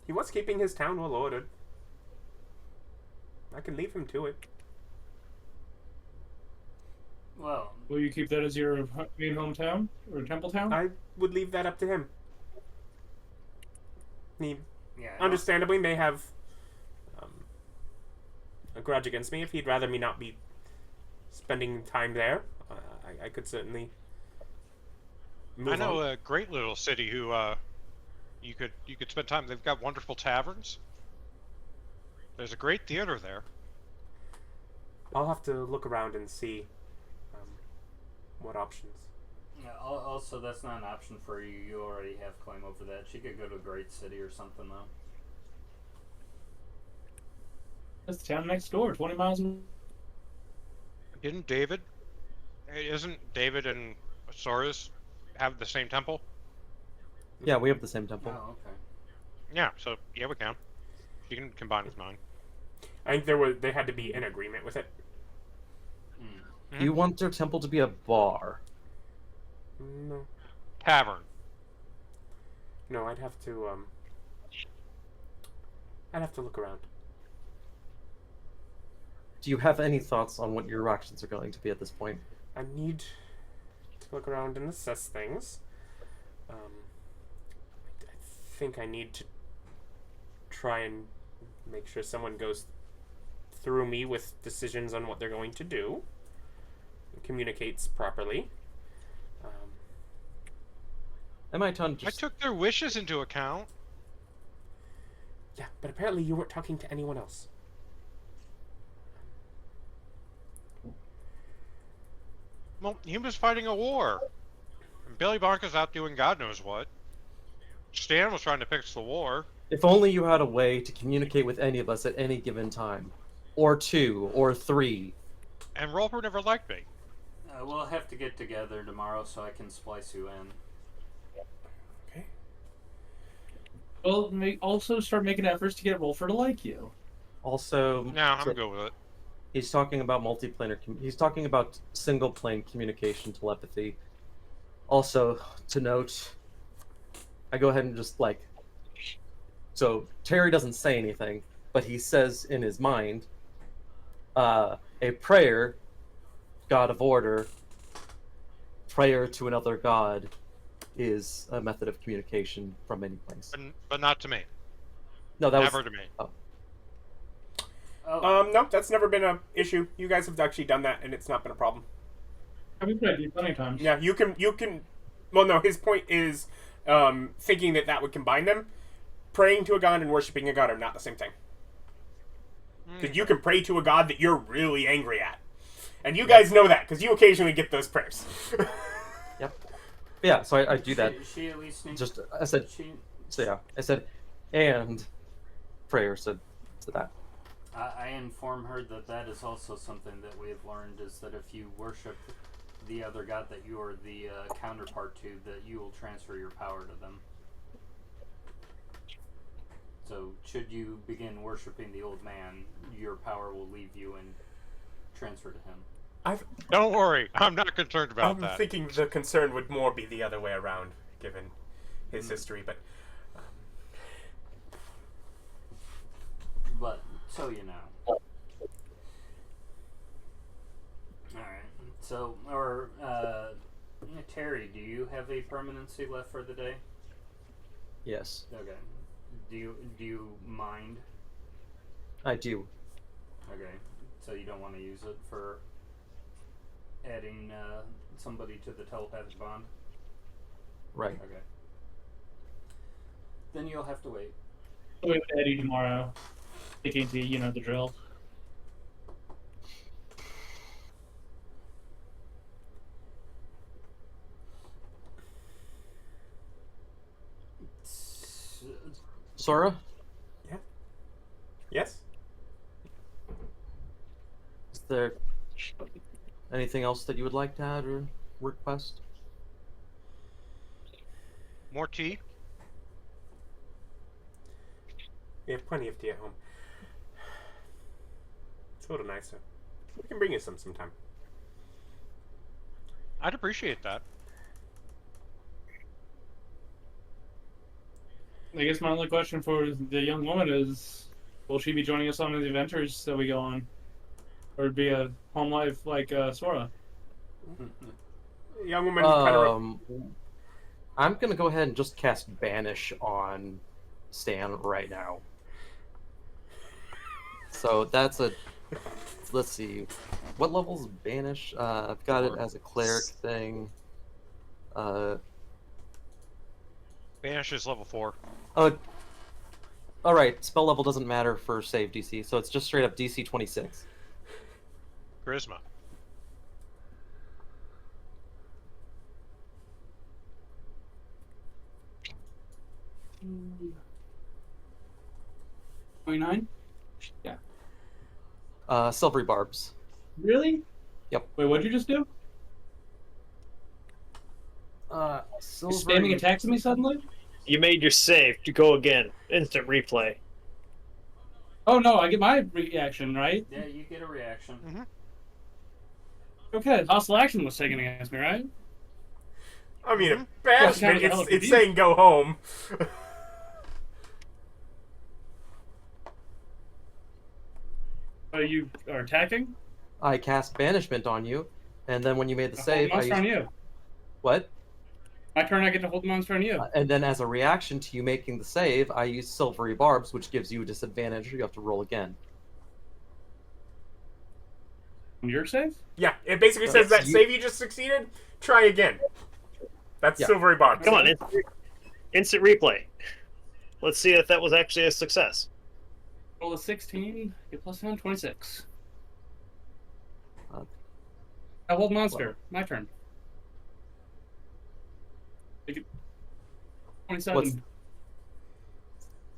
A: he was keeping his town well ordered. I can leave him to it.
E: well,
B: Will you keep that as your main hometown or temple town?
A: I would leave that up to him. He
E: yeah.
A: understandably may have a grudge against me if he'd rather me not be spending time there. I could certainly move
F: I know
A: on.
F: a great little city who you could spend time. They've got wonderful taverns. There's a great theater there.
A: I'll have to look around and see what options.
E: Yeah, also, that's not an option for you. You already have claim over that. She could go to a great city or something, though.
B: That's the town next door, 20 miles away.
F: Isn't David and Sora's have the same temple?
C: Yeah, we have the same temple.
E: Oh, okay.
F: Yeah, so yeah, we can. You can combine with mine.
A: I think they had to be in agreement with it.
C: Do you want their temple to be a bar?
A: No.
F: Tavern.
A: No, I'd have to look around.
C: Do you have any thoughts on what your actions are going to be at this point?
A: I need to look around and assess things. I think I need to try and make sure someone goes through me with decisions on what they're going to do and communicates properly.
C: Am I done?
F: I took their wishes into account.
A: Yeah, but apparently you weren't talking to anyone else.
F: Well, he was fighting a war. And Billy Bonka's out doing God knows what. Stan was trying to fix the war.
C: If only you had a way to communicate with any of us at any given time. Or two, or three.
F: And Rolfur never liked me.
E: We'll have to get together tomorrow so I can splice you in.
A: Okay.
B: Well, also start making efforts to get Rolfur to like you.
C: Also,
F: No, I'm good with it.
C: he's talking about multiplanar. He's talking about single plane communication telepathy. Also, to note, I go ahead and just like. So Terry doesn't say anything, but he says in his mind, a prayer, god of order, prayer to another god, is a method of communication from any place.
F: But not to me.
C: No, that
F: Never
C: was
F: to me.
E: Oh,
A: No, that's never been an issue. You guys have actually done that, and it's not been a problem.
B: I've tried it plenty of times.
A: Yeah, you can. Well, no, his point is thinking that would combine them. Praying to a god and worshiping a god are not the same thing. Because you can pray to a god that you're really angry at. And you guys know that, because you occasionally get those prayers.
C: Yep. Yeah, so I do that.
E: She at least needs.
C: Just I said
E: She,
C: so. Yeah, I said, and prayer. So that.
E: I inform her that is also something that we have learned is that if you worship the other god that you are the counterpart to, that you will transfer your power to them. So, should you begin worshiping the old man, your power will leave you and transfer to him.
F: Don't worry, I'm not concerned about
A: I'm
F: that.
A: thinking the concern would more be the other way around, given his history.
E: But, so you know. Alright. So, Terry, do you have a permanency left for the day?
C: Yes,
E: Okay. Do you mind?
C: I do.
E: Okay. So you don't want to use it for adding somebody to the telepathic bond?
C: Right.
E: Okay. Then you'll have to wait.
B: I'll wait with Eddie tomorrow. Taking to, you know, the drill.
C: Sora,
A: Yes?
C: is there anything else that you would like to add or request?
F: More tea?
A: We have plenty of tea at home. It's a little nicer. We can bring you some sometime.
F: I'd appreciate that.
B: I guess my only question for the young woman is, will she be joining us on the adventures that we go on? Or be a home life like Sora?
A: Young woman kind of...
C: I'm gonna go ahead and just cast Banish on Stan right now. So that's a... Let's see. What level's Banish? I've got it as a cleric thing.
F: Banish is level 4.
C: Alright, spell level doesn't matter for save DC, so it's just straight up DC 26.
F: Charisma.
B: Mm. 29? Yeah.
C: Silvery Barbs.
B: Really?
C: Yep.
B: Wait, what'd you just do? You're spamming attacks at me suddenly?
D: You made your save to go again. Instant replay.
B: Oh no, I get my reaction, right?
E: Yeah, you get a reaction.
B: Okay, hostile action was taken against me, right?
A: I mean, a
B: Yeah,
A: banishment,
B: kind of
A: it's
B: confused.
A: saying go home.
B: Oh, you are attacking?
C: I cast Banishment on you, and then when you made the
B: Hold
C: save,
B: the monster on you.
C: What?
B: My turn, I get to hold the monster on you.
C: And then as a reaction to you making the save, I use Silvery Barbs, which gives you a disadvantage. You have to roll again.
B: Your save?
A: Yeah, it basically says that save you just succeeded, try again. That's Silvery Barbs.
D: Come on, instant replay. Let's see if that was actually a success.
B: Roll a 16, get plus 10, 26. I hold monster. My turn. Take it. 27.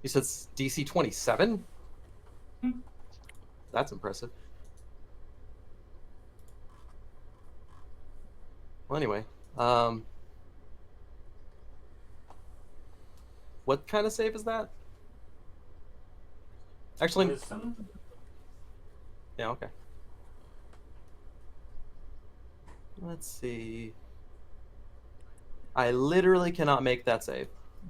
C: You said DC 27?
B: Hmm.
C: That's impressive. Well, anyway, what kind of save is that? Actually,
E: Wisdom.
C: yeah, okay. Let's see. I literally cannot make that save.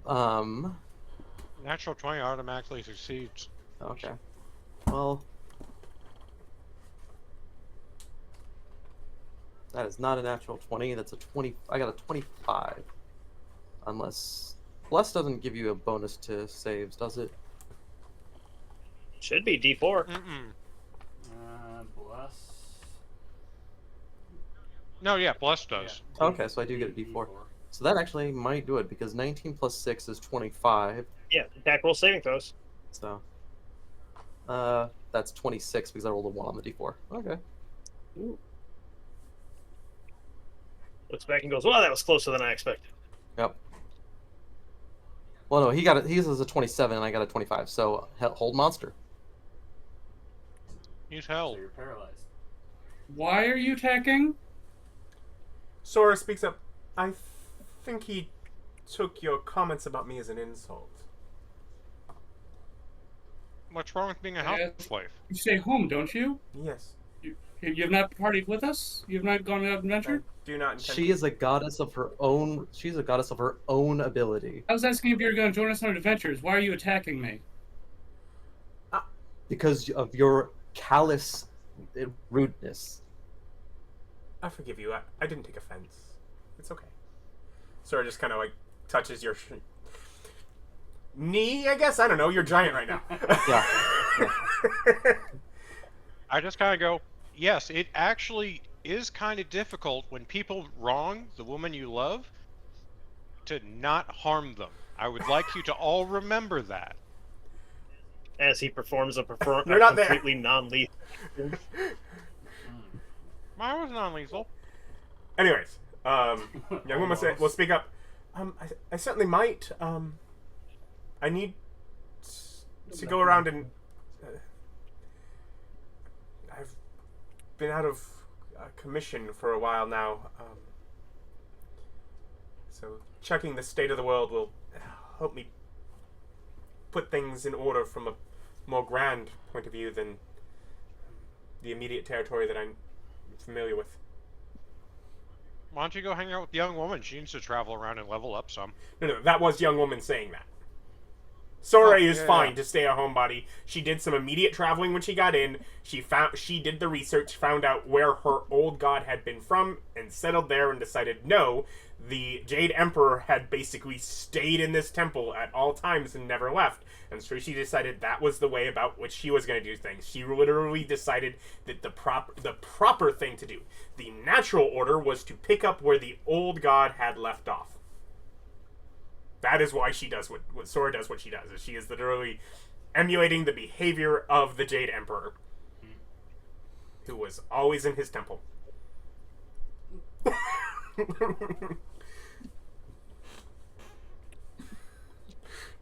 F: Natural 20 automatically succeeds.
C: Okay. Well, that is not a natural 20. That's a 20. I got a 25. Unless Bless doesn't give you a bonus to saves, does it?
D: Should be D4.
E: Bless.
F: No, yeah, Bless does.
E: Yeah.
C: Okay, so I do get a D4. So that actually might do it because 19 plus 6 is 25.
D: Yeah, attack roll saving throws.
C: So that's 26 because I rolled a 1 on the D4. Okay.
B: Ooh.
D: Looks back and goes, well, that was closer than I expected.
C: Yep. Well, no, he has a 27 and I got a 25. So hold monster.
F: He's
E: So
F: held.
E: you're paralyzed.
B: Why are you attacking?
A: Sora speaks up. I think he took your comments about me as an insult.
F: What's wrong with being a
B: Yes.
F: housewife?
B: You stay home, don't you?
A: Yes.
B: You have not partied with us? You have not gone on an adventure?
A: Do not intend
C: She
A: to.
C: is a goddess of her own. She's a goddess of her own ability.
B: I was asking if you were going to join us on adventures. Why are you attacking me?
C: Because of your callous rudeness.
A: I forgive you. I didn't take offense. It's okay. Sora just kind of like touches your knee, I guess? I don't know. You're giant right now.
C: Yeah.
F: I just kind of go, yes, it actually is kind of difficult when people wrong the woman you love to not harm them. I would like you to all remember that.
D: As he performs a
A: You're not there.
D: completely non-lethal.
F: Mine was non-lethal.
A: Anyways, young woman will speak up. I certainly might. I need to go around and. I've been out of commission for a while now. So checking the state of the world will help me put things in order from a more grand point of view than the immediate territory that I'm familiar with.
F: Why don't you go hang out with the young woman? She needs to travel around and level up some.
A: No, that was young woman saying that. Sora is fine to stay a homebody. She did some immediate traveling when she got in. She did the research, found out where her old god had been from, and settled there and decided no, the Jade Emperor had basically stayed in this temple at all times and never left. And so she decided that was the way about which she was going to do things. She literally decided that the proper thing to do, the natural order, was to pick up where the old god had left off. That is why she does what Sora does what she does. Is she is literally emulating the behavior of the Jade Emperor, who was always in his temple.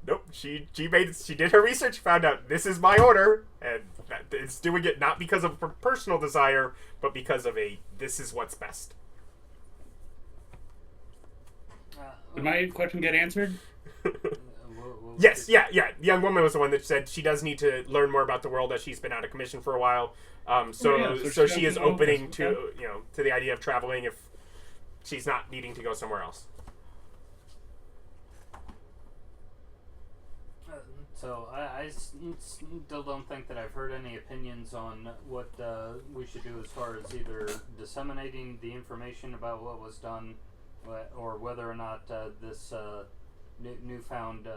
A: Nope, she did her research, found out this is my order, and that it's doing it not because of her personal desire, but because of this is what's best.
B: Did my question get answered?
A: Yes, yeah. The young woman was the one that said she does need to learn more about the world as she's been out of commission for a while. So she is opening to to the idea of traveling if she's not needing to go somewhere else.
E: So I still don't think that I've heard any opinions on what we should do as far as either disseminating the information about what was done, or whether or not this newfound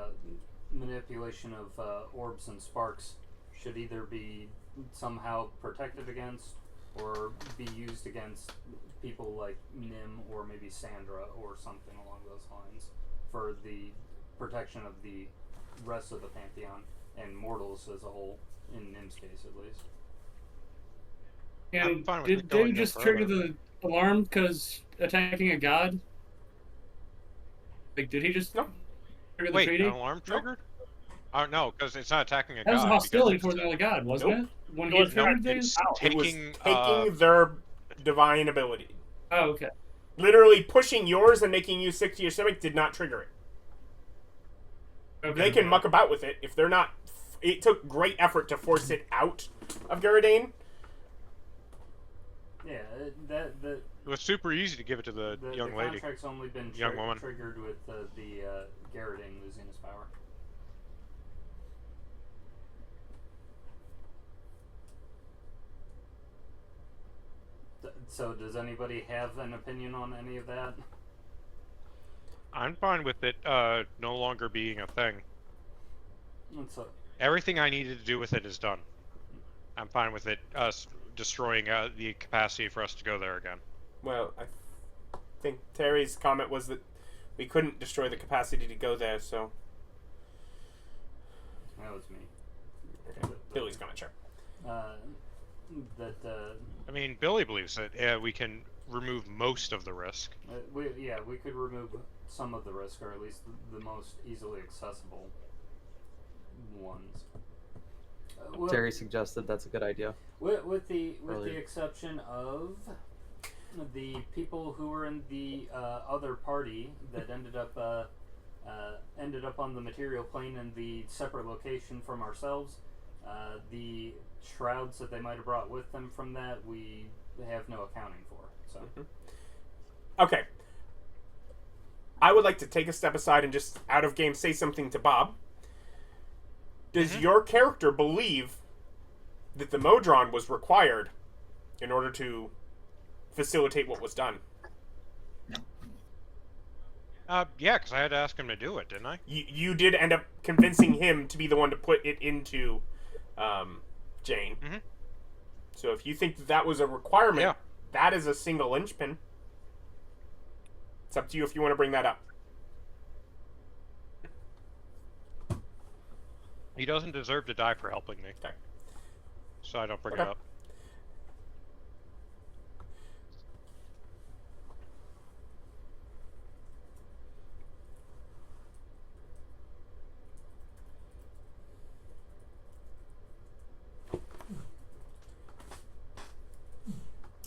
E: manipulation of orbs and sparks should either be somehow protected against or be used against people like Nim or maybe Sandra or something along those lines for the protection of the rest of the pantheon and mortals as a whole, in Nim's case at least.
B: And did they just trigger the alarm because attacking a god? Like, did he just trigger the treaty?
F: An alarm triggered? No, because it's not attacking a god.
B: That was a hostility towards another god, wasn't it? When he triggered things?
A: It was taking their divine ability.
B: Oh, okay.
A: Literally pushing yours and making you sick to your stomach did not trigger it. Okay. They can muck about with it if they're not. It took great effort to force it out of Garadane.
E: Yeah,
F: it was super easy to give it to the young lady.
E: The contract's only been triggered with the Garadane losing his power. So does anybody have an opinion on any of that?
F: I'm fine with it no longer being a thing. Everything I needed to do with it is done. I'm fine with it us destroying the capacity for us to go there again.
A: Well, I think Terry's comment was that we couldn't destroy the capacity to go there, so...
E: That was me.
A: Okay. Billy's gonna check.
F: I mean, Billy believes that we can remove most of the risk.
E: We could remove some of the risk, or at least the most easily accessible ones.
C: Terry suggested that's a good idea.
E: With the exception of the people who were in the other party that ended up on the material plane in the separate location from ourselves. The shrouds that they might have brought with them from that, we have no accounting for. So.
A: Okay. I would like to take a step aside and just out of game say something to Bob. Does your character believe that the Modron was required in order to facilitate what was done?
F: Yeah, because I had to ask him to do it, didn't I?
A: You did end up convincing him to be the one to put it into Jane.
F: Mhm.
A: So if you think that was a requirement,
F: Yeah.
A: that is a single linchpin. It's up to you if you want to bring that up.
F: He doesn't deserve to die for helping me.
A: Okay.
F: So I don't bring
A: Okay.
F: it up.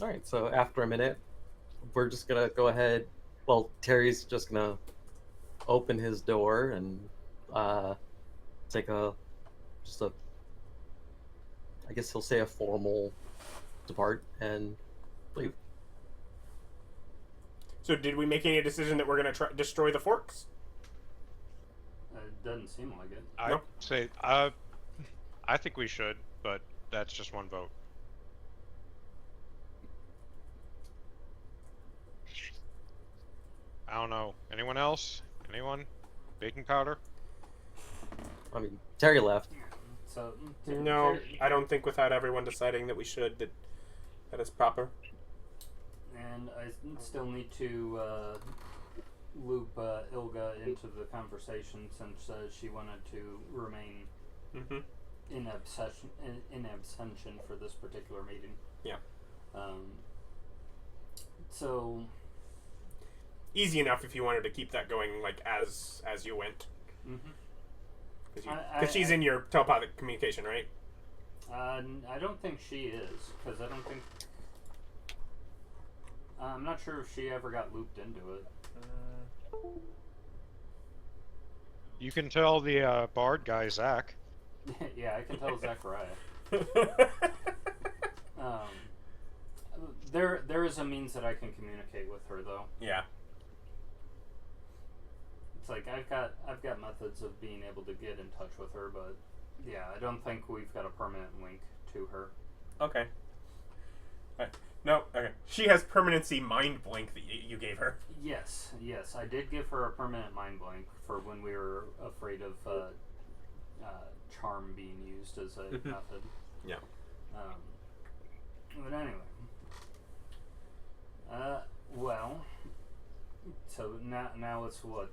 C: All right, so after a minute, we're just gonna go ahead. Well, Terry's just gonna open his door and take a I guess he'll say a formal depart and leave.
A: So did we make any decision that we're going to destroy the forks?
E: It doesn't seem like it.
F: I'd
A: No.
F: say, I think we should, but that's just one vote. I don't know. Anyone else? Anyone? Baking powder?
C: I mean, Terry left.
E: So
A: No, I don't think without everyone deciding that we should, that is proper.
E: And I still need to loop Ilga into the conversation since she wanted to remain
A: Mm-hmm.
E: in abstention for this particular meeting.
A: Yeah.
E: So
A: Easy enough if you wanted to keep that going, like, as you went.
E: mhm.
A: Because she's in your telepathic communication, right?
E: I don't think she is, because I don't think. I'm not sure if she ever got looped into it.
F: You can tell the bard guy, Zach.
E: Yeah, I can tell Zechariah. There is a means that I can communicate with her, though.
A: Yeah.
E: It's like I've got methods of being able to get in touch with her, but yeah, I don't think we've got a permanent link to her.
A: Okay. Right. No, okay. She has permanency mind blank that you gave her.
E: Yes, I did give her a permanent mind blank for when we were afraid of charm being used as a method.
A: Yeah.
E: But anyway. Well. So now it's what?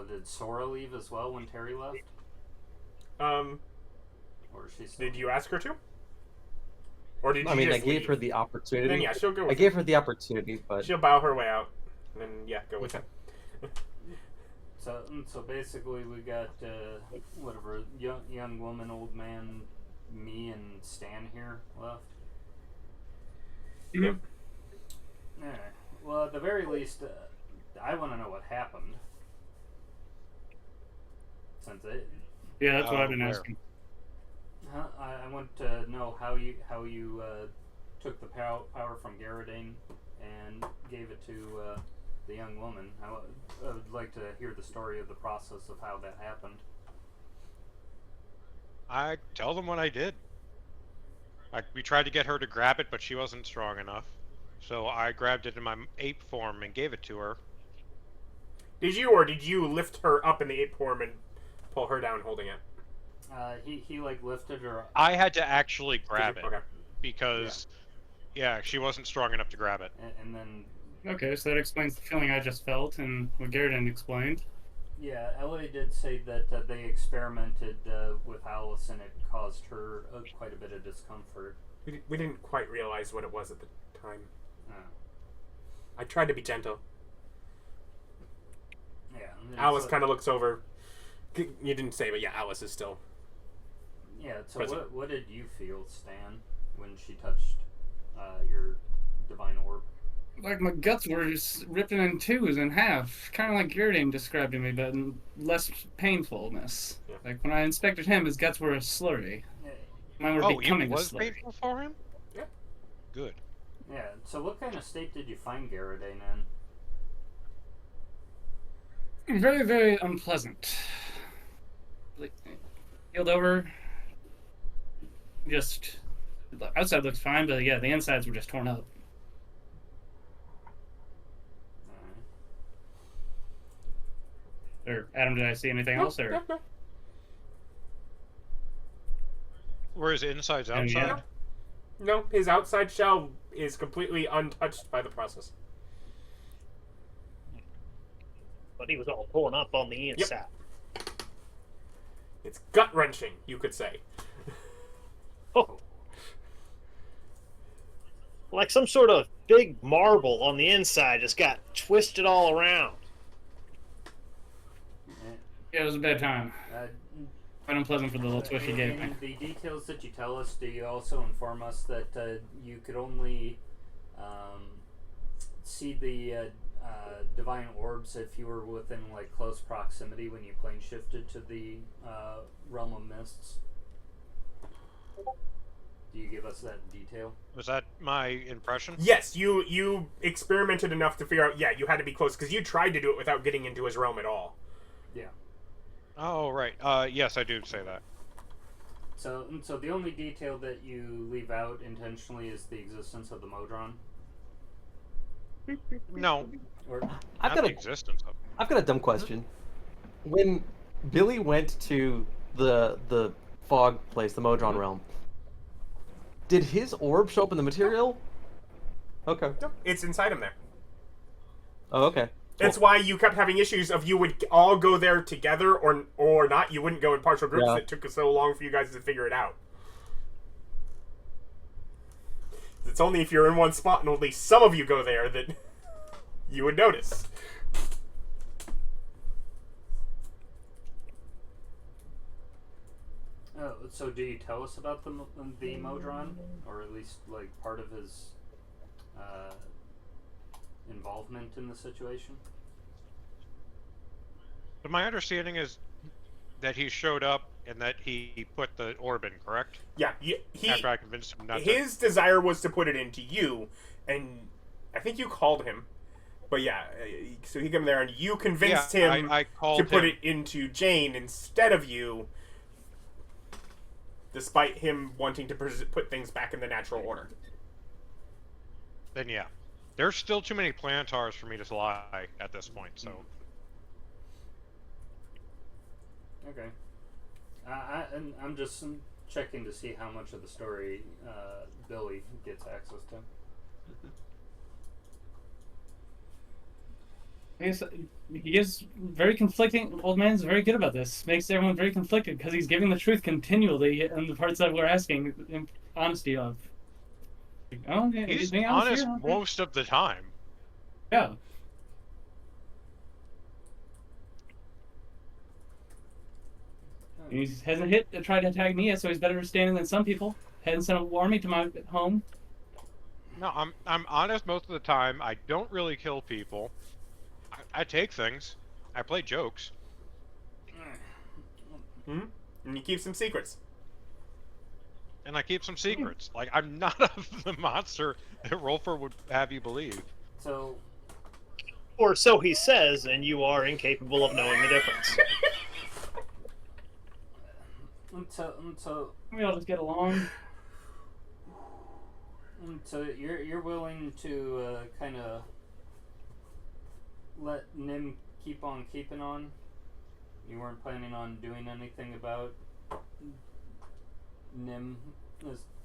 E: Did Sora leave as well when Terry left? Or is she still?
A: Did you ask her to? Or did you
C: I mean, I
A: just
C: gave
A: leave?
C: her the opportunity.
A: Then yeah, she'll go with
C: I gave her the opportunity, but
A: She'll bow her way out. And then, yeah, go with
C: Okay.
A: it.
E: So basically we got whatever young woman, old man, me, and Stan here left.
A: Yep.
E: Alright. Well, at the very least, I want to know what happened. Since it,
B: Yeah, that's what I've been
F: Where?
B: asking.
E: I want to know how you took the power from Garradine and gave it to the young woman. I would like to hear the story of the process of how that happened.
F: I tell them what I did. We tried to get her to grab it, but she wasn't strong enough. So I grabbed it in my ape form and gave it to her.
A: Did you lift her up in the ape form and pull her down holding it?
E: He like lifted her.
F: I had to actually grab it
A: Okay.
F: because, yeah, she wasn't strong enough to grab it.
E: And then,
B: Okay, so that explains the feeling I just felt and what Garrett explained.
E: yeah, Ellie did say that they experimented with Alice and it caused her quite a bit of discomfort.
A: We didn't quite realize what it was at the time.
E: Uh,
A: I tried to be gentle.
E: yeah. and
A: Alice
E: so-
A: kind of looks over. You didn't say, but yeah, Alice is still.
E: Yeah. So
A: present.
E: what did you feel, Stan, when she touched your divine orb?
B: Like my guts were just ripping in twos and half, kind of like Garrett described to me, but in less painfulness.
A: Yeah.
B: Like when I inspected him, his guts were a slurry. Mine were
F: Oh,
B: becoming
F: it
B: a
F: was
B: slurry.
F: painful for him?
A: Yeah.
F: Good.
E: Yeah. So what kind of state did you find Garrodane in?
B: Very, very unpleasant. Like, healed over. Just the outside looks fine, but yeah, the insides were just torn up. Or Adam, did I see anything else? Or
A: No.
F: Were his insides
B: And
F: outside?
B: yeah.
A: No, his outside shell is completely untouched by the process.
D: But he was all torn up on the inside.
A: It's gut wrenching, you could say.
D: Oh. Like some sort of big marble on the inside just got twisted all around.
B: Yeah, it was a bad time. Quite unpleasant for the little twist you gave me.
E: In the details that you tell us, do you also inform us that you could only see the divine orbs if you were within like close proximity when you plane shifted to the realm of mists? Do you give us that detail?
F: Was that my impression?
A: Yes, you experimented enough to figure out, yeah, you had to be close, because you tried to do it without getting into his realm at all.
E: Yeah.
F: Oh, right. Yes, I do say that.
E: So the only detail that you leave out intentionally is the existence of the Modron?
F: No,
E: Or
C: I've
F: not
C: got
F: the
C: a
F: existence of.
C: I've got a dumb question. When Billy went to the fog place, the Modron realm, did his orb show up in the material? Okay.
A: No, it's inside him there.
C: Oh, okay.
A: That's why you kept having issues of you would all go there together or not. You wouldn't go in partial groups.
C: Yeah.
A: It took so long for you guys to figure it out. It's only if you're in one spot and only some of you go there that you would notice.
E: oh, so do you tell us about the Modron, or at least like part of his involvement in the situation?
F: But my understanding is that he showed up and that he put the orb in, correct?
A: Yeah,
F: After I convinced him not to.
A: his desire was to put it into you, and I think you called him. But yeah, so he came there and you convinced him
F: I called
A: to put
F: him.
A: it into Jane instead of you, despite him wanting to put things back in the natural order.
F: Then yeah. There's still too many planetars for me to lie at this point, so.
E: Okay. I'm just checking to see how much of the story Billy gets access to.
B: I guess he is very conflicting. Old man's very good about this. Makes everyone very conflicted because he's giving the truth continually in the parts that we're asking honesty of. Oh, yeah,
F: He's
B: being
F: honest
B: here, okay.
F: most of the time.
B: Yeah. He hasn't tried to attack me yet, so he's better standing than some people. Hasn't sent an army to my home.
F: No, I'm honest most of the time. I don't really kill people. I take things. I play jokes.
A: Hmm? And you keep some secrets.
F: And I keep some secrets. Like, I'm not the monster that Rolfur would have you believe.
E: So,
D: Or so he says, and you are incapable of knowing the difference.
E: so
B: We all just get along.
E: So you're willing to kind of let Nim keep on keeping on? You weren't planning on doing anything about Nim?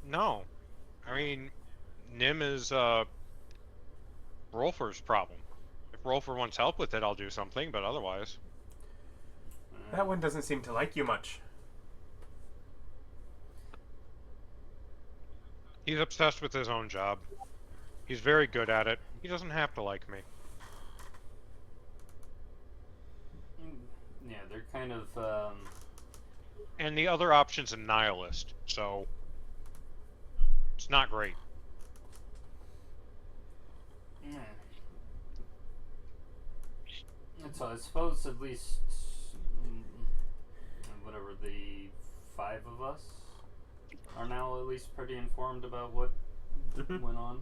F: No. I mean, Nim is Rolfur's problem. If Rolfur wants help with it, I'll do something, but otherwise.
A: That one doesn't seem to like you much.
F: He's obsessed with his own job. He's very good at it. He doesn't have to like me.
E: Yeah, they're kind of.
F: And the other option's a nihilist, so it's not great.
E: Yeah. And so I suppose at least whatever the 5 of us are now at least pretty informed about what went on.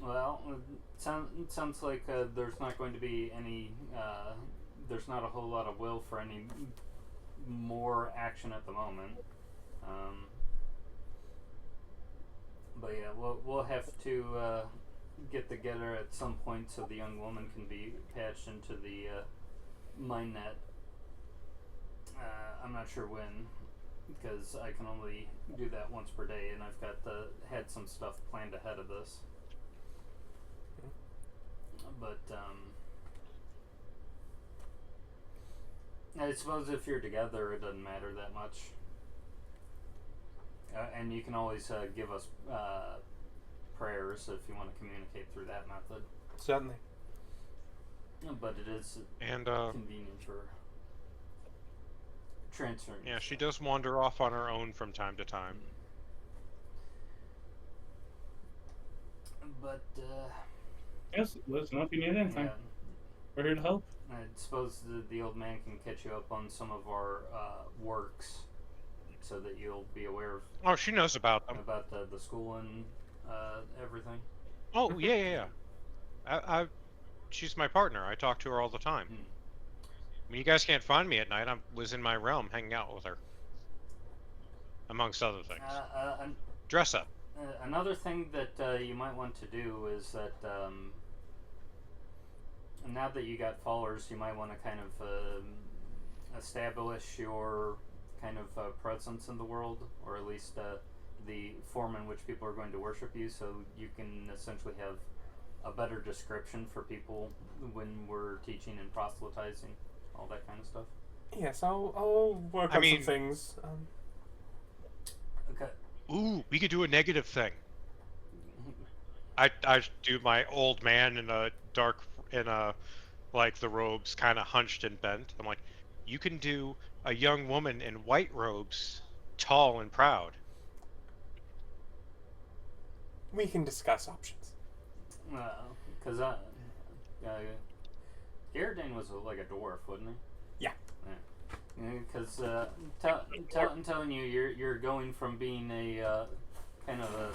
E: Well, it sounds like there's not going to be any, there's not a whole lot of will for any more action at the moment. But yeah, we'll have to get together at some point so the young woman can be patched into the mine net. I'm not sure when, because I can only do that once per day, and I've got had some stuff planned ahead of this. But I suppose if you're together, it doesn't matter that much. And you can always give us prayers if you want to communicate through that method.
A: Certainly.
E: But it is convenient for transferring.
F: Yeah, she does wander off on her own from time to time.
E: But
B: Yes, let us know if you need anything.
E: yeah,
B: We're here to help.
E: I suppose the old man can catch you up on some of our works, so that you'll be aware of
F: Oh, she knows about them.
E: about the school and everything.
F: Oh, yeah. She's my partner. I talk to her all the time. When you guys can't find me at night, I was in my realm hanging out with her. Amongst other things. Dress up.
E: Another thing that you might want to do is that now that you got followers, you might want to kind of establish your kind of presence in the world, or at least the form in which people are going to worship you, so you can essentially have a better description for people when we're teaching and proselytizing, all that kind of stuff.
A: Yes, I'll work on some things.
E: Okay.
F: Ooh, we could do a negative thing. I do my old man in a like the robes kind of hunched and bent. I'm like, you can do a young woman in white robes, tall and proud.
A: We can discuss options.
E: Because Garridan was like a dwarf, wasn't he?
A: Yeah.
E: Because I'm telling you, you're going from being a kind of a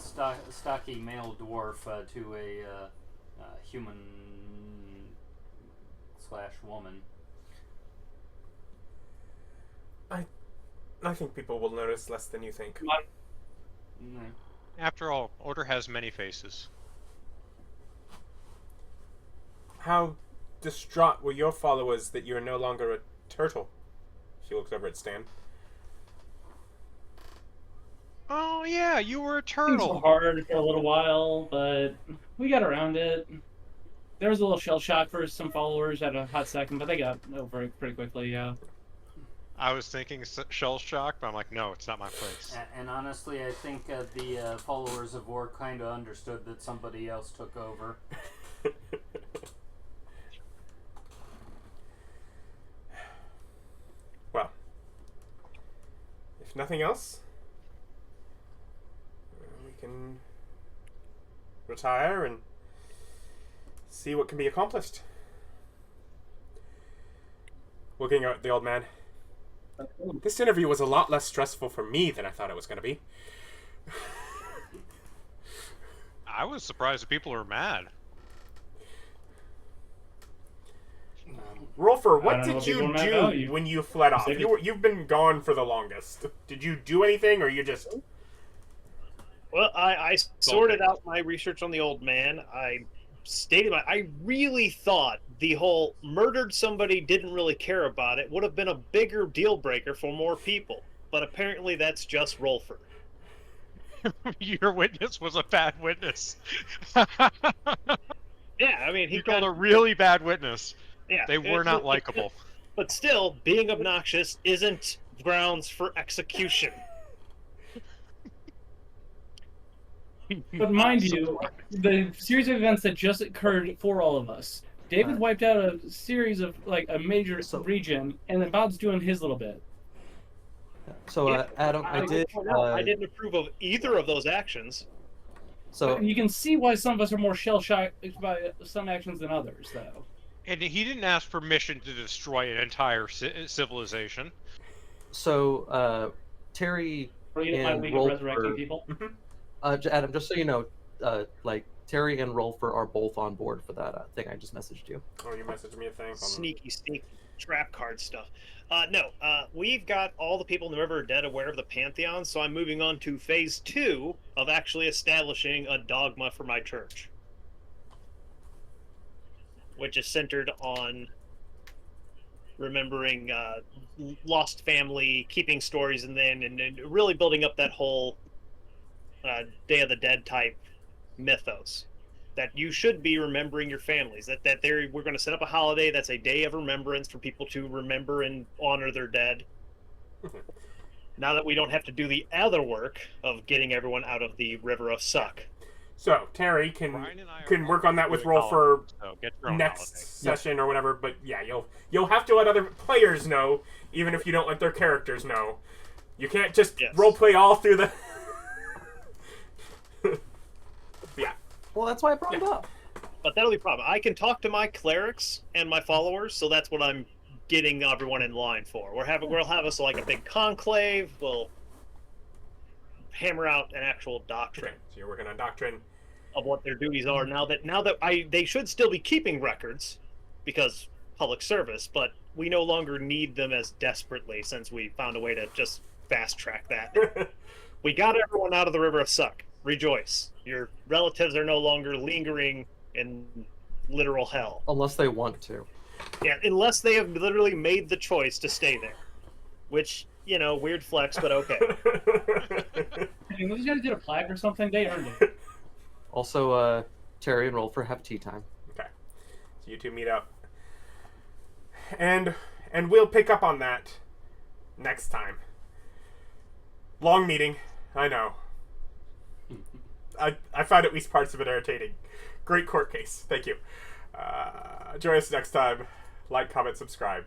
E: stocky male dwarf to a human / woman.
A: I think people will notice less than you think.
F: After all, Order has many faces.
A: How distraught were your followers that you're no longer a turtle? She looks over at Stan.
F: Oh yeah, you were a
B: Things were
F: turtle.
B: hard for a little while, but we got around it. There was a little shell shock for some followers at a hot second, but they got over it pretty quickly, yeah.
F: I was thinking shell shock, but I'm like, no, it's not my place.
E: And honestly, I think the followers of War kind of understood that somebody else took over.
A: Well, if nothing else, we can retire and see what can be accomplished. Looking at the old man. This interview was a lot less stressful for me than I thought it was going to be.
F: I was surprised that people were mad.
A: Rolfur,
B: I
A: what
B: don't know
A: did
B: if
A: you
B: people were mad
A: do
B: about you.
A: when you fled off? You've been gone for the longest. Did you do anything, or you just...
D: Well, I sorted out my research on the old man. I stated I really thought the whole murdered somebody, didn't really care about it would have been a bigger deal breaker for more people. But apparently that's just Rolfur.
F: Your witness was a bad witness.
D: Yeah, I mean, he
F: You called a really bad witness.
D: Yeah,
F: They were not likable.
D: But still, being obnoxious isn't grounds for execution.
B: But mind you, the series of events that just occurred for all of us. David wiped out a series of, like, a major region, and then Bob's doing his little bit.
C: So, Adam, I did.
D: I didn't approve of either of those actions.
C: So
B: You can see why some of us are more shell-shocked by some actions than others, though.
F: And he didn't ask permission to destroy an entire civilization.
C: So Terry
B: Or you know, my
C: and
B: League of Resurrecting
C: Rolfur,
B: People.
C: Adam, just so you know, like Terry and Rolfur are both on board for that thing I just messaged you.
A: Oh, you messaged me a thing.
D: Sneaky trap card stuff. No, we've got all the people in the River of Dead aware of the pantheon, so I'm moving on to phase 2 of actually establishing a dogma for my church, which is centered on remembering lost family, keeping stories, and then really building up that whole Day of the Dead type mythos. That you should be remembering your families. We're going to set up a holiday that's a day of remembrance for people to remember and honor their dead. Now that we don't have to do the other work of getting everyone out of the river of suck.
A: So Terry can work on that with Rolfur next session or whatever. But yeah, you'll have to let other players know, even if you don't let their characters know. You can't just roleplay all through the. Yeah.
C: Well, that's why I brought it up.
D: But that'll be a problem. I can talk to my clerics and my followers, so that's what I'm getting everyone in line for. We'll have us like a big conclave. We'll hammer out an actual doctrine.
A: Okay, so you're working on doctrine
D: of what their duties are. Now that they should still be keeping records because public service, but we no longer need them as desperately since we found a way to just fast track that. We got everyone out of the river of suck. Rejoice. Your relatives are no longer lingering in literal hell.
C: Unless they want to.
D: Yeah, unless they have literally made the choice to stay there. Which, weird flex, but okay.
B: Hey, these guys did a plaque or something? They earned it.
C: Also, Terry and Rolfur have tea time.
A: Okay. So you two meet up. And we'll pick up on that next time. Long meeting, I know. I found at least parts of it irritating. Great court case. Thank you. Join us next time. Like, comment, subscribe.